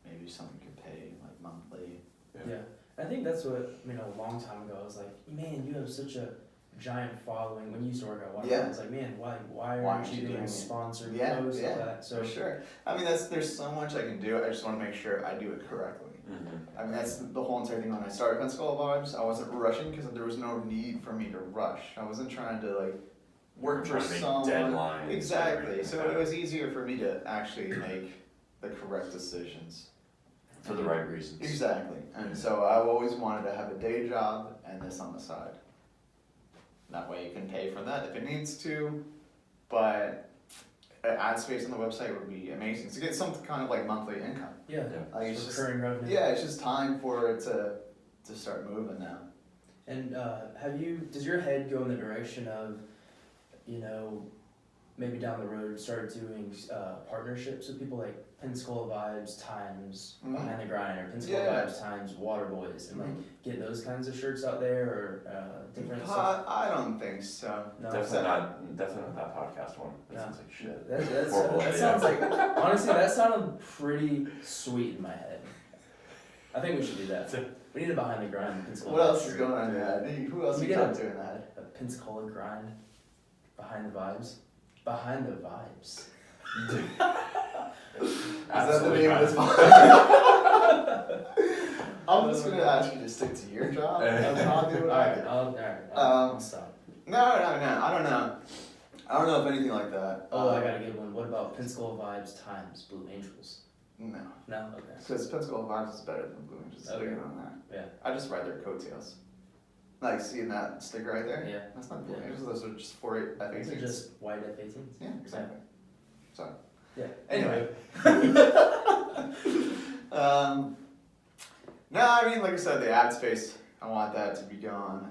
Maybe someone could pay like monthly. Yeah. I think that's what, a long time ago, I was like, man, you have such a giant following. When you used to work at Waterfront, Yeah. I was like, man, why Why aren't you doing it? sponsored Yeah, posts yeah, and all that? So For sure. I mean, there's so much I can do. I just want to make sure I do it correctly. Mm-hmm. I mean, that's the whole entire thing when I started Pensacola Vibes. I wasn't rushing because there was no need for me to rush. I wasn't trying to like work for Trying to make someone. deadlines. Exactly. So it was easier for me to actually make the correct decisions. For the right reasons. Exactly. And so I've always wanted to have a day job and this on the side. That way you can pay for that if it needs to, but ad space on the website would be amazing to get some kind of like monthly income. yeah, Like it's just, recurring revenue. yeah, it's just time for it to start moving now. And does your head go in the direction of, maybe down the road start doing partnerships with people like Pensacola Vibes times Mhm. Behind the Grind or Pensacola Yeah. Vibes times Water Boys and like get those kinds of shirts out there or different stuff? I don't think so. No, Definitely not that podcast one. That No. sounds like shit. That idea. sounds like, honestly, that sounded pretty sweet in my head. I think we should do that. We need a Behind the Grind Pensacola What Vibes else is shirt. going on in your head? Who else We are you get talking to in that? A Pensacola Grind Behind the Vibes. Behind the Vibes. Is that the Absolutely name of this not. podcast? I'm just gonna ask you to stick to your job. That's not doing Alright, I'll stop. No, I don't know. I don't know if anything like that. Oh, I got a good one. What about Pensacola Vibes times Blue Angels? No. No? Okay. Because Pensacola Vibes is better than Blue Angels. Okay. Bigger on that. Yeah. I just ride their coattails. Like, seeing that sticker right there? Yeah. That's not Blue Yeah. Angels, those are just 4.8 These are F18s. just white F-18s. Yeah, exactly. Sorry. Yeah. Anyway. No, I mean, like I said, the ad space, I want that to be gone.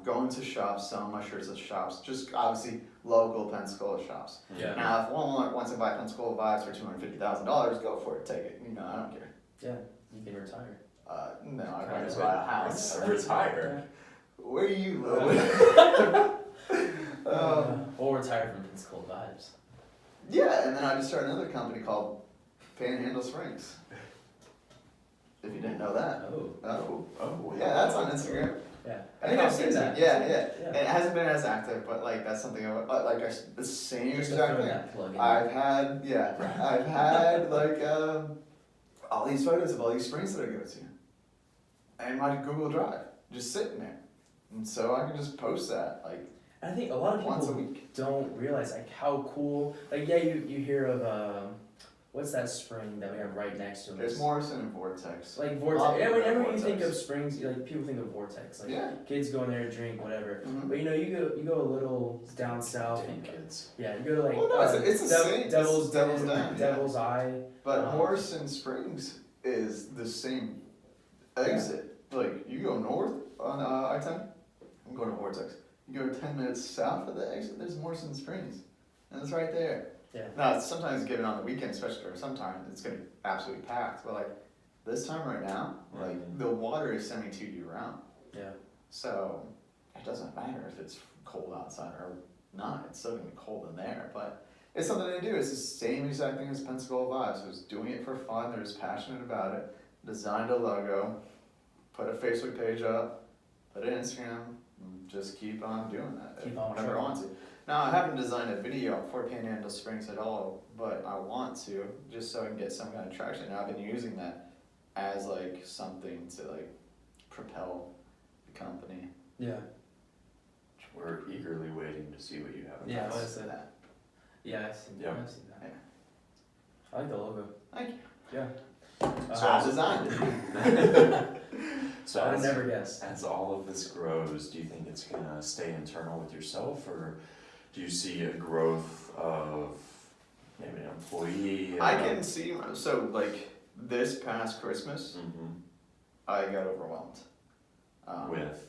Going to shops, selling my shirts at shops, just obviously local Pensacola shops. Yeah. Now, if Walmart wants to buy Pensacola Vibes for $250,000, go for it, take it. I don't care. Yeah. You can retire. No, I'd rather just buy a house. Retire. Where you live? Or retire from Pensacola Vibes. Yeah, and then I just started another company called Panhandle Springs. If you didn't know that. Oh. Oh, yeah, that's on Instagram. Yeah. I think I've seen that. Yeah. Yeah. It hasn't been as active, but like that's something the same Just to exact throw thing. that plug in. I've had like all these photos of all these springs that I go to, and my Google Drive just sitting there, and so I can just post that like I think a lot of once a people week. don't realize like how cool. Like yeah, you hear of what's that spring that we have right next to us? There's Morrison and Vortex. Like Vortex. Popular Whenever you Vortex. think of springs, like people think of Vortex. Like Yeah. kids go in there, drink, whatever. Mhm. But you go a little down south. Damn kids. Yeah, you go to like Well, no, it's the same. Devil's It's Devil's Den, Den, yeah. Devil's Eye. But Morrison Springs is the same exit. Like you go north on I-10, I'm going to Vortex. You go 10 minutes south of the exit, there's Morrison Springs. And it's right there. Yeah. Now, it's sometimes given on the weekend, especially, or sometimes it's going to be absolutely packed. But like this time right now, like the water is 72 year round. Yeah. So it doesn't matter if it's cold outside or not. It's still going to be cold in there. But it's something to do. It's the same exact thing as Pensacola Vibes. So it's doing it for fun. They're just passionate about it. Designed a logo, put a Facebook page up, put an Instagram, and just keep on doing that. Keep on whenever I want to. Now, I haven't designed a video for Panhandle Springs at all, but I want to, just so I can get some kind of traction. Now, I've been using that as like something to like propel the company. Yeah. We're eagerly waiting to see what you have. Yeah, That's what is it? that. Yeah, I've seen, Yeah. I've seen that. Yeah. I like the logo. Thank you. Yeah. So I designed it. So I would never guess. as all of this grows, do you think it's gonna stay internal with yourself, or do you see a growth of maybe an employee? I can see, so like this past Christmas, I got overwhelmed. With?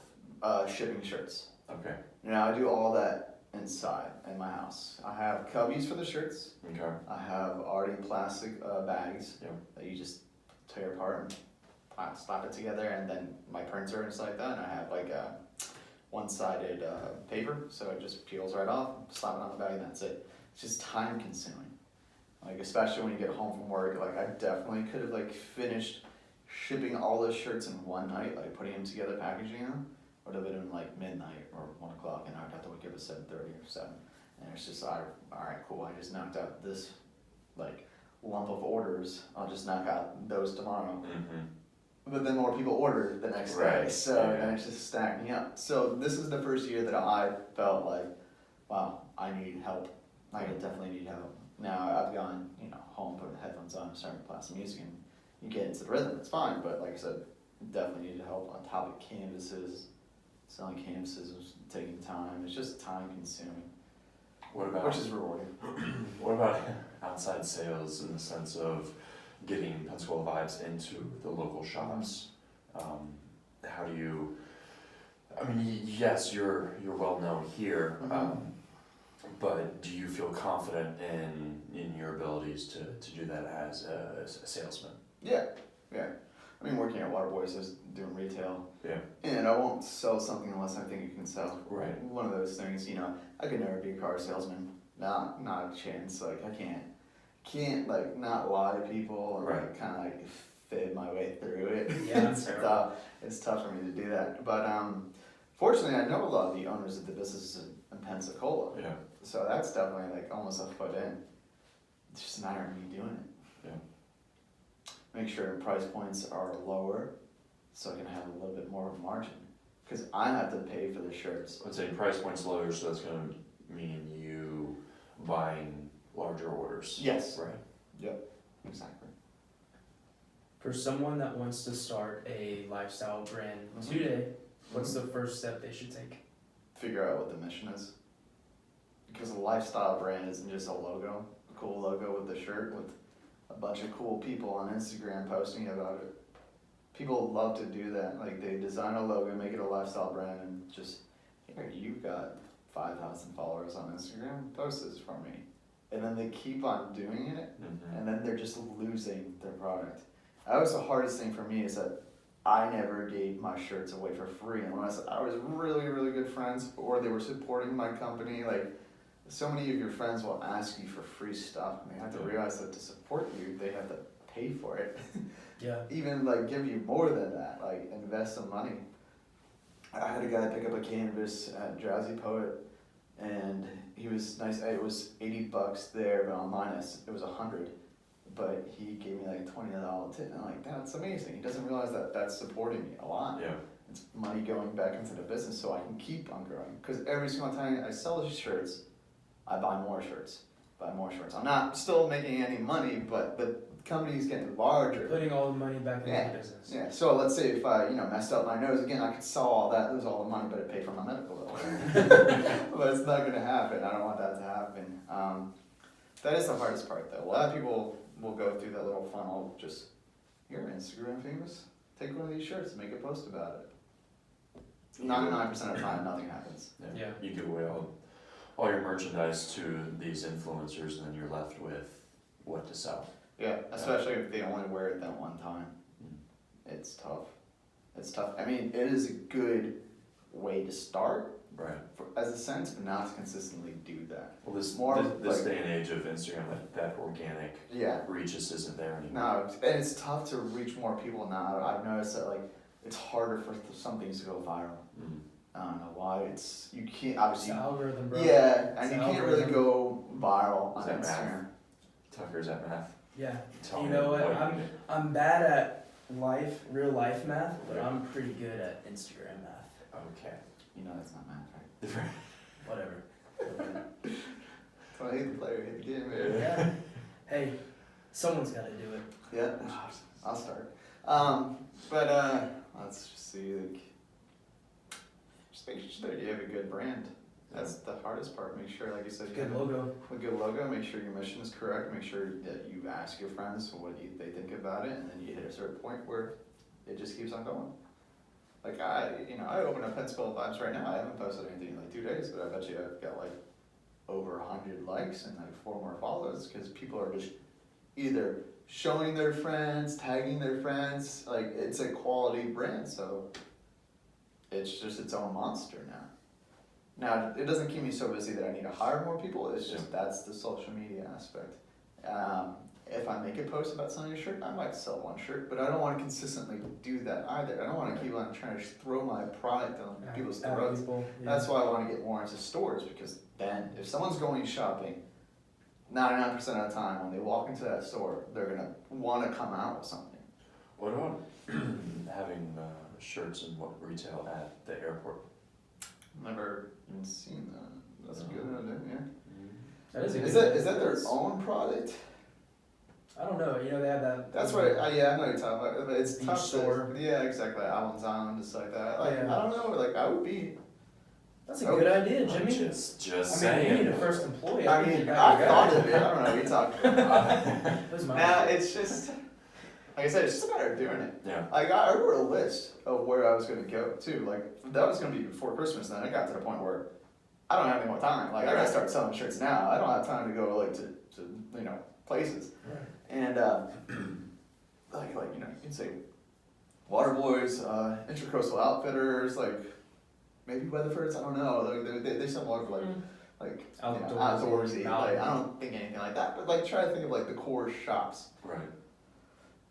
Shipping shirts. Okay. Now, I do all that inside in my house. I have cubbies for the shirts. Okay. I have already plastic bags Yep. that you just tear apart and slap it together, and then my printer and stuff like that. And I have like a one-sided paper, so it just peels right off, slap it on the bag, and that's it. It's just time consuming. Like, especially when you get home from work, like I definitely could have like finished shipping all those shirts in one night, like putting them together, packaging them. Would have been like midnight or 1 o'clock, and I'd have to wake up at 7:30 or 7. And it's just, all right, cool. I just knocked out this like lump of orders. I'll just knock out those tomorrow. But then more people ordered the next day, Right. so and it's just stacking up. So this is the first year that I felt like, wow, I need help. I definitely need help. Now I've gone, home, put the headphones on, started to play some music, and you get into the rhythm. It's fine, but like I said, definitely need help on top of canvases. Selling canvases is taking time. It's just time consuming. What about? Which is rewarding. What about outside sales in the sense of getting Pensacola Vibes into the local shops? How do you? I mean, yes, you're well known here, but do you feel confident in your abilities to do that as a salesman? Yeah. I mean, working at Waterboys is doing retail. Yeah. And I won't sell something unless I think it can sell. Right. One of those things, I could never be a car salesman. Not a chance. Like I can't like not lie to people and like kind of like fib my way through it. Yeah, it's tough. It's tough for me to do that. But fortunately, I know a lot of the owners of the businesses in Pensacola. Yeah. So that's definitely like almost a foot in. It's just a matter of me doing it. Yeah. Make sure price points are lower so I can have a little bit more of a margin. Because I have to pay for the shirts. Let's say price points lower, so that's going to mean you buying larger orders. Yes. Right. Yep, exactly. For someone that wants to start a lifestyle brand today, what's the first step they should take? Figure out what the mission is. Because a lifestyle brand isn't just a logo, a cool logo with the shirt with a bunch of cool people on Instagram posting about it. People love to do that. Like they design a logo, make it a lifestyle brand, and just, here, you've got 5,000 followers on Instagram, post this for me. And then they keep on doing it, and then they're just losing their product. That was the hardest thing for me, is that I never gave my shirts away for free unless I was really, really good friends or they were supporting my company. Like, so many of your friends will ask you for free stuff, and they have to realize that to support you, they have to pay for it. Yeah. Even like give you more than that, like invest some money. I had a guy pick up a canvas at Drowsy Poet, and he was nice. It was $80 there, but online it was $100. But he gave me like a $20 tip, and I'm like, that's amazing. He doesn't realize that that's supporting me a lot. Yeah. It's money going back into the business, so I can keep on growing. Because every single time I sell these shirts, I buy more shirts. I'm not still making any money, but the company's getting larger. Putting all the money back into the business. Yeah. So let's say if I, messed up my nose again, I could sell all that, lose all the money, but it paid for my medical bill. But it's not going to happen. I don't want that to happen. That is the hardest part, though. A lot of people will go through that little funnel. Just, you're Instagram famous. Take one of these shirts, make a post about it. 99% of the time, nothing happens. Yeah. You give away all your merchandise to these influencers, and then you're left with what to sell. Yeah, especially if they only wear it that one time. Mm. It's tough. It's tough. I mean, it is a good way to start Right. as a sense, but not to consistently do that. Well, this Like- day and age of Instagram, that organic Yeah. reach just isn't there anymore. No, and it's tough to reach more people now. I've noticed that like it's harder for some things to go viral. Mm. I don't know why. You can't It's obviously. the algorithm, bro. Yeah, and It's you the can't really algorithm. go viral on Is that math? Instagram. Tucker's at math. Yeah. Tell You me know what? you did. I'm bad at real life math, but I'm pretty good at Instagram math. Okay. You know that's not math, right? Whatever. So I hate the player, hate the game, man. Yeah. Hey, someone's got to do it. Yeah, I'll start. Let's just see, like, just make sure that you have a good brand. That's the hardest part. Make sure, like you said, you Good have logo. a good logo. Make sure your mission is correct. Make sure that you ask your friends they think about it, and then you hit a certain point where it just keeps on going. Like I opened up Pensacola Vibes right now. I haven't posted anything in like 2 days, but I bet you I've got like over 100 likes and like 4 more follows because people are just either showing their friends, tagging their friends. Like it's a quality brand, so it's just its own monster now. Now it doesn't keep me so busy that I need to hire more people. It's just that's the social media aspect. If I make a post about selling a shirt, I might sell one shirt, but I don't want to consistently do that either. I don't want to keep on trying to throw my product on people's throats. That's why I want to get more into stores, because then if someone's going shopping, 99% of the time when they walk into that store, they're going to want to come out with something. What about having shirts and what retail at the airport? Never even seen that. That's a good idea, yeah. That is a Is good that their own product? I don't know. You know, they have that. That's right. Yeah, I know what you're talking about. But it's Beach tough. store. Yeah, exactly. Allen's Island, just like that. Like, Yeah. I don't know. Like, I would be. That's a good idea, I'm Jimmy. just I mean, saying. you need a first employee. I think mean, you I got your thought guy. of it. I don't know what you're talking about. That was my Now, idea. it's just. Like I said, it's just a matter of doing it. Yeah. Like, I wrote a list of where I was going to go, too. Like, that was going to be before Christmas. Then I got to the point where I don't have any more time. Like, I got to start selling shirts now. I don't have time to go, like, to places. Right. And, you can say Waterboys, Intracoastal Outfitters, like, maybe Weatherfords, I don't know. Like, they sell more for, like outdoorsy. Like, I don't think anything like that. But, like, try to think of, like, the core shops. Right.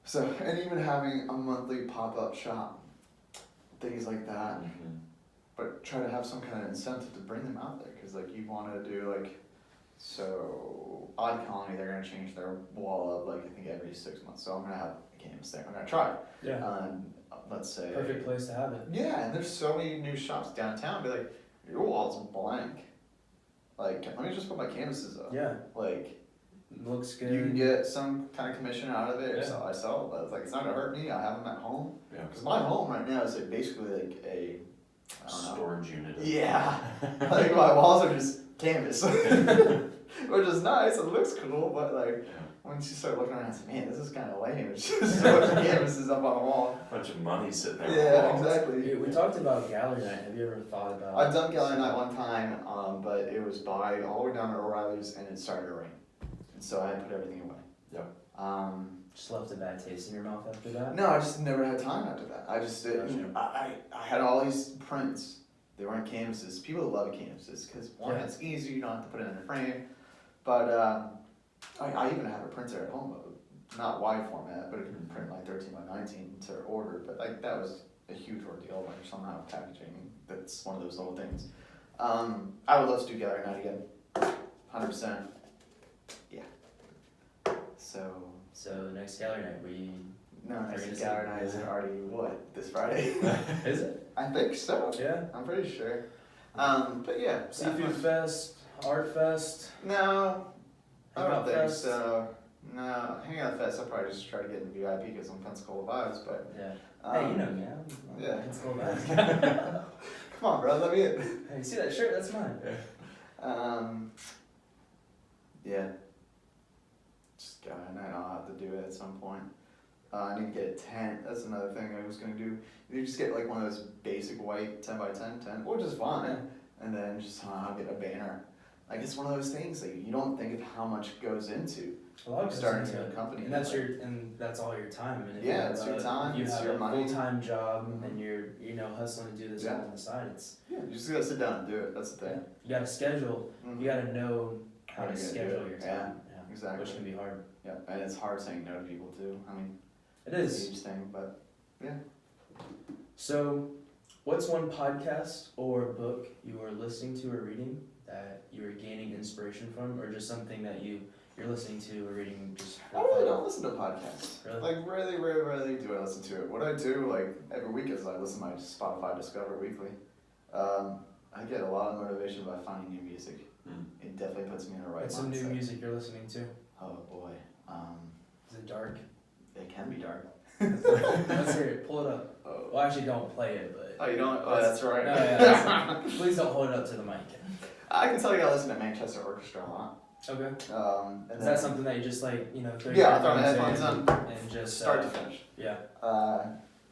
So, and even having a monthly pop-up shop, things like that. Mm-hmm. But try to have some kind of incentive to bring them out there, because like you want to do like, so Odd Colony, they're gonna change their wall up like I think every 6 months. So I'm gonna have a canvas there. I'm gonna try it. Yeah. Let's say. Perfect place to have it. Yeah, and there's so many new shops downtown. Be like, your wall's blank. Like, let me just put my canvases up. Yeah. Like, Looks good. you can get some kind of commission out of it. Yeah. So I sell it, but it's like it's not gonna hurt me. I have them at home. Yeah. Because my home right now is like basically like a. I don't know. Storage unit. Yeah, like my walls are just canvas, which is nice. It looks cool, but like once you start looking around, it's like, man, this is kind of lame. It's just so much canvases up on the wall. Bunch of money sitting there. Yeah, on the walls. exactly. Hey, we talked about gallery night. Have you ever thought about? I've done gallery night one time, but it was by all the way down to O'Reilly's, and it started to rain, and so I had to put everything away. Yep. Just left a bad taste in your mouth after that. No, I just never had time after that. I just didn't. I had all these prints. They weren't canvases. People love canvases because one, it's easy. You don't have to put it in a frame. But I even have a printer at home, not wide format, but it can print like 13 by 19 to order. But like that was a huge ordeal. Like somehow packaging. That's one of those little things. I would love to do gallery night again. 100%. Yeah. So the next gallery night No, Are you next gonna gallery say- night is already what, this Friday? is it? I think so. Yeah. I'm pretty sure. But yeah. Seafood Fest, Art Fest. No, I don't Hangout think Fest. so. No, Hangout Fest, I'll probably just try to get in VIP because I'm Pensacola Vibes, but. Yeah. Hey, you know me. Yeah. It's cool, man. Come on, bro, let me in. Hey, you see that shirt? That's mine. Yeah. Just gallery night, I'll have to do it at some point. I need to get a tent. That's another thing I was gonna do. You just get like one of those basic white 10x10 tent, which is fine, and then just somehow get a banner. Like it's one of those things that you don't think of how much goes into A lot goes starting into a it. company. And that's all your time. And if Yeah, you it's have your time, you it's have your a money. full-time job and you're hustling to do this all on the side. It's Yeah, you just gotta sit down and do it. That's the thing. you got to schedule. Mhm. You got to know how How to you're gonna do schedule it. your Yeah, time. exactly. Which can be hard. Yeah, and it's hard saying no to people too. I mean, It it's a is. huge thing, but yeah. So, what's one podcast or book you are listening to or reading that you're gaining inspiration from, or just something that you're listening to or reading just for I really fun? don't listen to podcasts. Really? Like rarely do I listen to it. What I do like every week is I listen to my Spotify Discover Weekly. I get a lot of motivation by finding new music. It definitely puts me in the right What's some new mindset. music you're listening to? Oh boy, Is it dark? it can be dark. Let's hear it. Pull it up. Oh, Well, actually, don't play it, but. oh you don't? Oh, that's right. No, yeah, please don't hold it up to the mic. I can tell you I listen to Manchester Orchestra a lot. Okay. And Is then that something that you just like, throw your Yeah, I throw my headphones in on. and just start to finish. Yeah.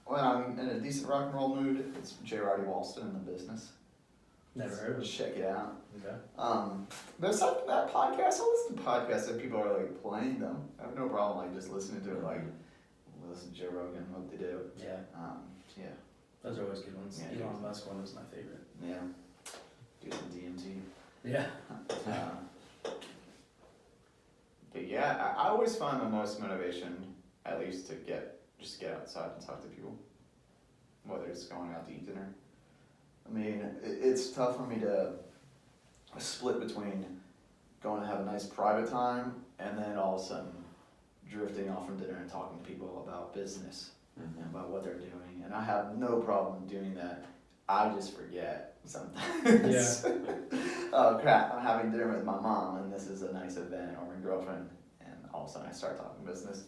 When I'm in a decent rock and roll mood, it's J. Roddy Walston in The Business. Never heard of it. Check it out. Okay. There's something that podcast. I listen to podcasts that people are like playing them. I have no problem like just listening to it. Like listen to Joe Rogan, what they do. Yeah. Yeah, Those are always good ones. Yeah, Elon Musk one was my favorite. yeah. Do some DMT. Yeah. But yeah, I always find the most motivation, at least to get outside and talk to people. Whether it's going out to eat dinner. I mean, it's tough for me to split between going to have a nice private time and then all of a sudden drifting off from dinner and talking to people about business and about what they're doing. And I have no problem doing that. I just forget sometimes. Yeah. Oh crap, I'm having dinner with my mom and this is a nice event, or my girlfriend, and all of a sudden I start talking business,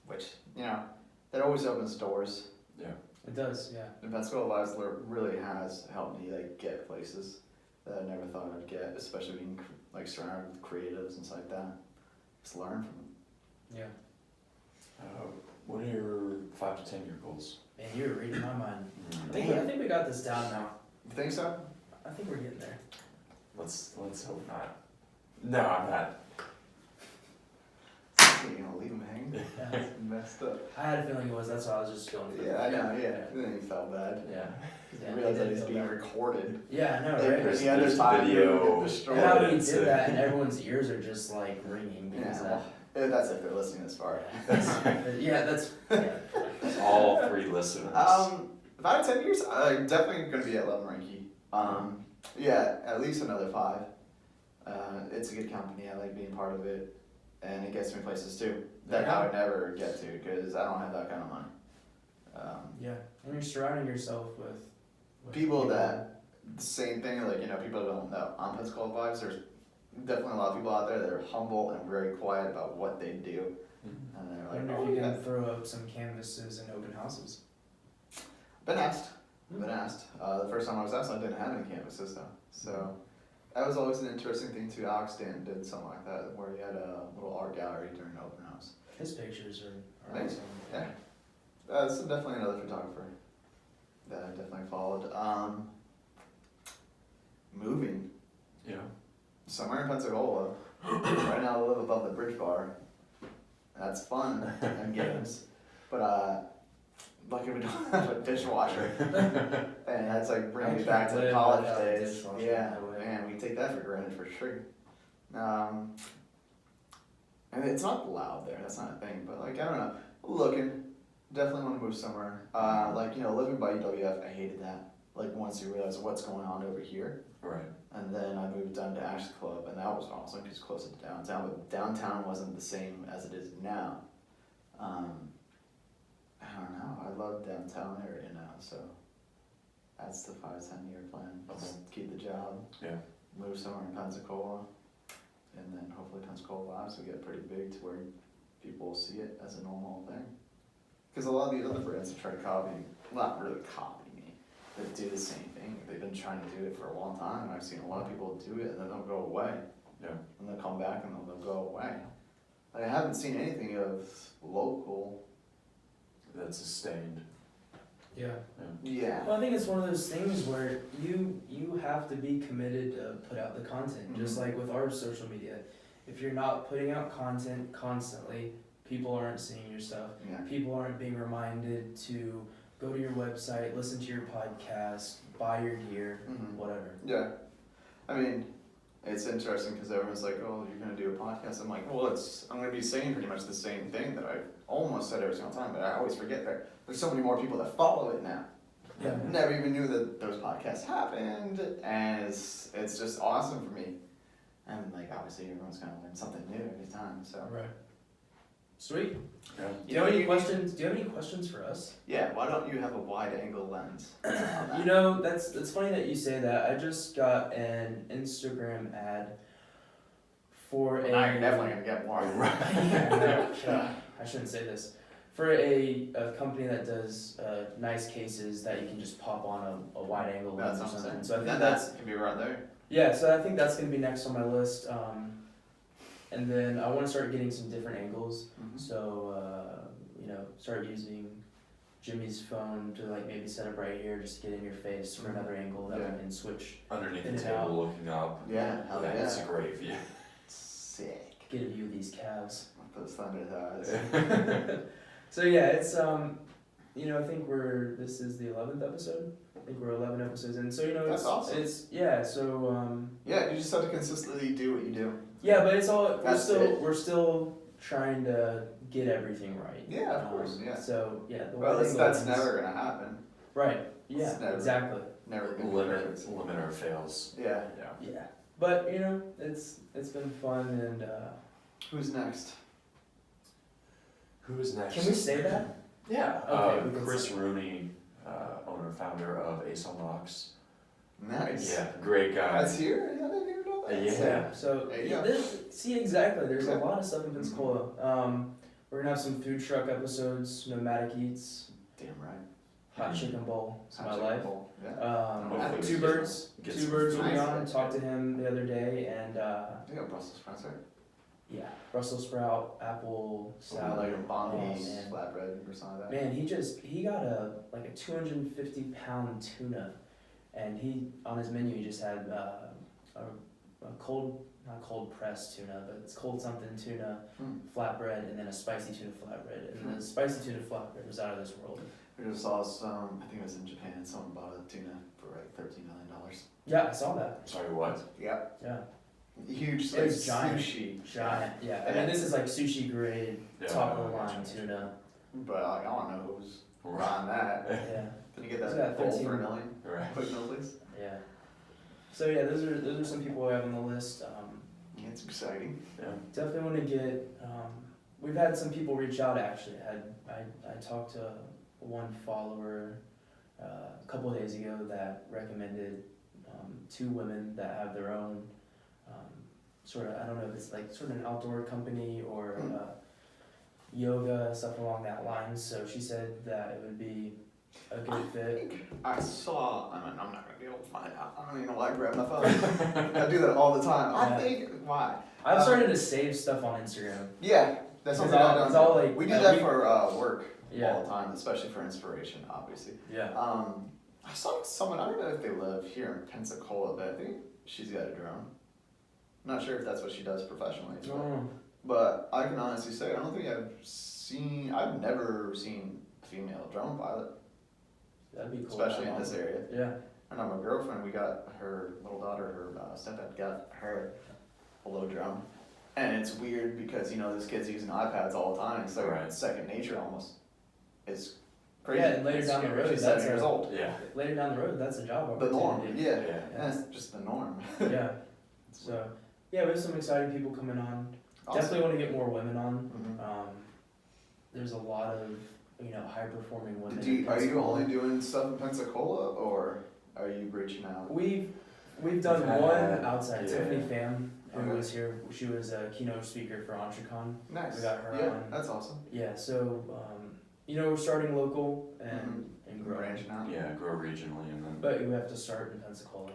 which, that always opens doors. Yeah. It does, yeah. And Pensacola Vibes really has helped me like get places that I never thought I'd get, especially being like surrounded with creatives and stuff like that. Just learn from them. Yeah. What are your 5 to 10 year goals? Man, you were reading my mind. I Damn. think we got this down now. You think so? I think we're getting there. Let's hope not. No, I'm not. You're gonna leave them hanging? Yeah. That's messed up. I had a feeling it was. That's why I was just going for Yeah, I know, yeah. Then he felt bad. Yeah. You realize that he's being recorded. Yeah, I know, Every right? other There's time video. you get destroyed. And how he evidence, did that, and everyone's ears are just like ringing because Yeah, well, that's if they're listening this far. yeah, that's yeah. All 3 listeners. 5 to 10 years, I'm definitely gonna be at Love Ranky. Yeah, at least another 5. It's a good company. I like being part of it, and it gets me places too that I would never get to because I don't have that kind of money. Yeah, and you're surrounding yourself with People that the same thing, like people don't know. On Pensacola Vibes, there's definitely a lot of people out there that are humble and very quiet about what they do, and they're I like, wonder "Oh, if you yeah." can throw up some canvases and open houses. Been asked. The first time I was asked, I didn't have any canvases though, so that was always an interesting thing too. Alex Dan did something like that where he had a little art gallery during an open house. His pictures are Thanks. awesome. Yeah. So definitely another photographer that I definitely followed. Moving Yeah. somewhere in Pensacola. Right now I live above the Bridge Bar. That's fun and games, but luckily we don't have a dishwasher, and that's like bringing me back to the live college without a days. dishwasher, Yeah, no way. man, we take that for granted for sure. And it's not loud there. That's not a thing, but like I don't know. Looking, definitely want to move somewhere. Living by UWF, I hated that. Like once you realize what's going on over here. Right. And then I moved down to Ash Club, and that was awesome because it's closer to downtown. But downtown wasn't the same as it is now. I don't know. I love downtown area now, so that's the 5-10 year plan. Just keep the job. Yeah. Move somewhere in Pensacola, and then hopefully Pensacola Vibes will get pretty big to where people will see it as a normal thing. Because a lot of these other brands that try to copy, not really copy me, but do the same thing. They've been trying to do it for a long time, and I've seen a lot of people do it, and then they'll go away. Yeah. And they'll come back, and then they'll go away. I haven't seen anything of local that's sustained. Yeah. Yeah. Well, I think it's one of those things where you have to be committed to put out the content, just like with our social media. If you're not putting out content constantly, people aren't seeing your stuff. Yeah. People aren't being reminded to go to your website, listen to your podcast, buy your gear, whatever. Yeah. I mean, it's interesting because everyone's like, oh, you're going to do a podcast. I'm like, well, I'm going to be saying pretty much the same thing that I almost said every single time, but I always forget that there's so many more people that follow it now. Yeah. Never even knew that those podcasts happened, and it's just awesome for me. And like, obviously, everyone's going to learn something new every time, so. Right. Sweet. Yeah. Do you have any questions? Do you have any questions for us? Yeah, why don't you have a wide angle lens? You know, that's funny that you say that. I just got an Instagram ad for Now you're definitely going to get more. I shouldn't say this. For a company that does nice cases that you can just pop on a wide angle lens or something. So I think that can be right there. Yeah, so I think that's gonna be next on my list. And then I want to start getting some different angles. So start using Jimmy's phone to like maybe set up right here, just to get in your face for another angle that we can switch Underneath in the and out. table, looking up. Yeah, hell yeah. It's a great view. Sick. Get a view of these calves. With those thunder thighs. So yeah, it's I think this is the 11th episode. I think we're 11 episodes in. So That's awesome. Yeah, you just have to consistently do what you do. Yeah, but it's all we're That's still trying to get everything right. Yeah, of course. Yeah. So yeah, Well, that's never gonna happen. Right. Yeah. It's never- Exactly. Never gonna Limit our fails. Yeah. Yeah. But it's been fun and. Who's next? Who is next? Can we say that? Yeah. Okay, we can Chris say. Rooney, owner and founder of Ace on Rocks. Nice. Yeah, great guy. That's here? I didn't even know that. Yeah. So There you go. exactly. There's a Okay. lot of stuff in Pensacola. We're gonna have some food truck episodes, nomadic eats, Damn right. hot chicken bowl. It's my Hot life. chicken bowl, yeah. Hopefully Two we birds. get Two some birds will be nice on. food. Talked to him the other day, and You got Brussels sprouts, right? yeah, Brussels sprout, apple salad. Like a bomb Oh, piece, man. flatbread, or something like that. Man, he got a 250-pound tuna, and on his menu he just had a not cold pressed tuna, but it's cold something tuna flatbread, and then a spicy tuna flatbread, and the spicy tuna flatbread was out of this world. We just saw some, I think it was in Japan, someone bought a tuna for like $13 million. Yeah, I saw that. Sorry, what? Yep. Yeah, Huge, It like was giant. sushi. giant. Yeah, I mean this is like sushi grade, Yeah, top of the I line gotcha. tuna. But like, I want to know who's Right. on that. Yeah, Can you get Who's that got bowl 13? for $1 million? Right. Quick note, please. yeah. So yeah, those are some people I have on the list. Yeah, it's exciting. Yeah. Definitely want to get. We've had some people reach out. Actually, I talked to one follower a couple of days ago that recommended two women that have their own sort of, I don't know if it's like sort of an outdoor company or yoga, stuff along that line. So she said that it would be a good fit. I saw, I'm not going to be able to find it. I don't even know why I grabbed my phone. I do that all the time. I Yeah. think, why? I've started to save stuff on Instagram. Yeah, that's something It's all- I don't it's all do. like- We do like that we- for work Yeah. all the time, especially for inspiration, obviously. Yeah. I saw someone, I don't know if they live here in Pensacola, but I think she's got a drone. I'm not sure if that's what she does professionally. But I can honestly say, I don't think I've never seen a female drone pilot, That'd be cool. especially in this area. Yeah. I know my girlfriend, we got her little daughter, her stepdad got her a little drone. And it's weird because, this kid's using iPads all the time. It's like Right. second nature almost. It's crazy. Yeah, and later It's down the scary. road, She's that's 7 years old. Yeah. Later down the road, that's a job The norm, opportunity. yeah. Yeah. That's just the norm. Yeah. So, yeah, we have some exciting people coming on. Awesome. Definitely want to get more women on. Mhm. There's a lot of high performing women. Are in you Pensacola. only doing stuff in Pensacola, or are you reaching out? We've done We've had- one outside. yeah. Tiffany Pham, who Okay. was here. She was a keynote speaker for Entrecon. Nice. We got her Yeah, on. that's awesome. Yeah. So, we're starting local and growing. Branching out. Yeah, grow regionally and then. But we have to start in Pensacola.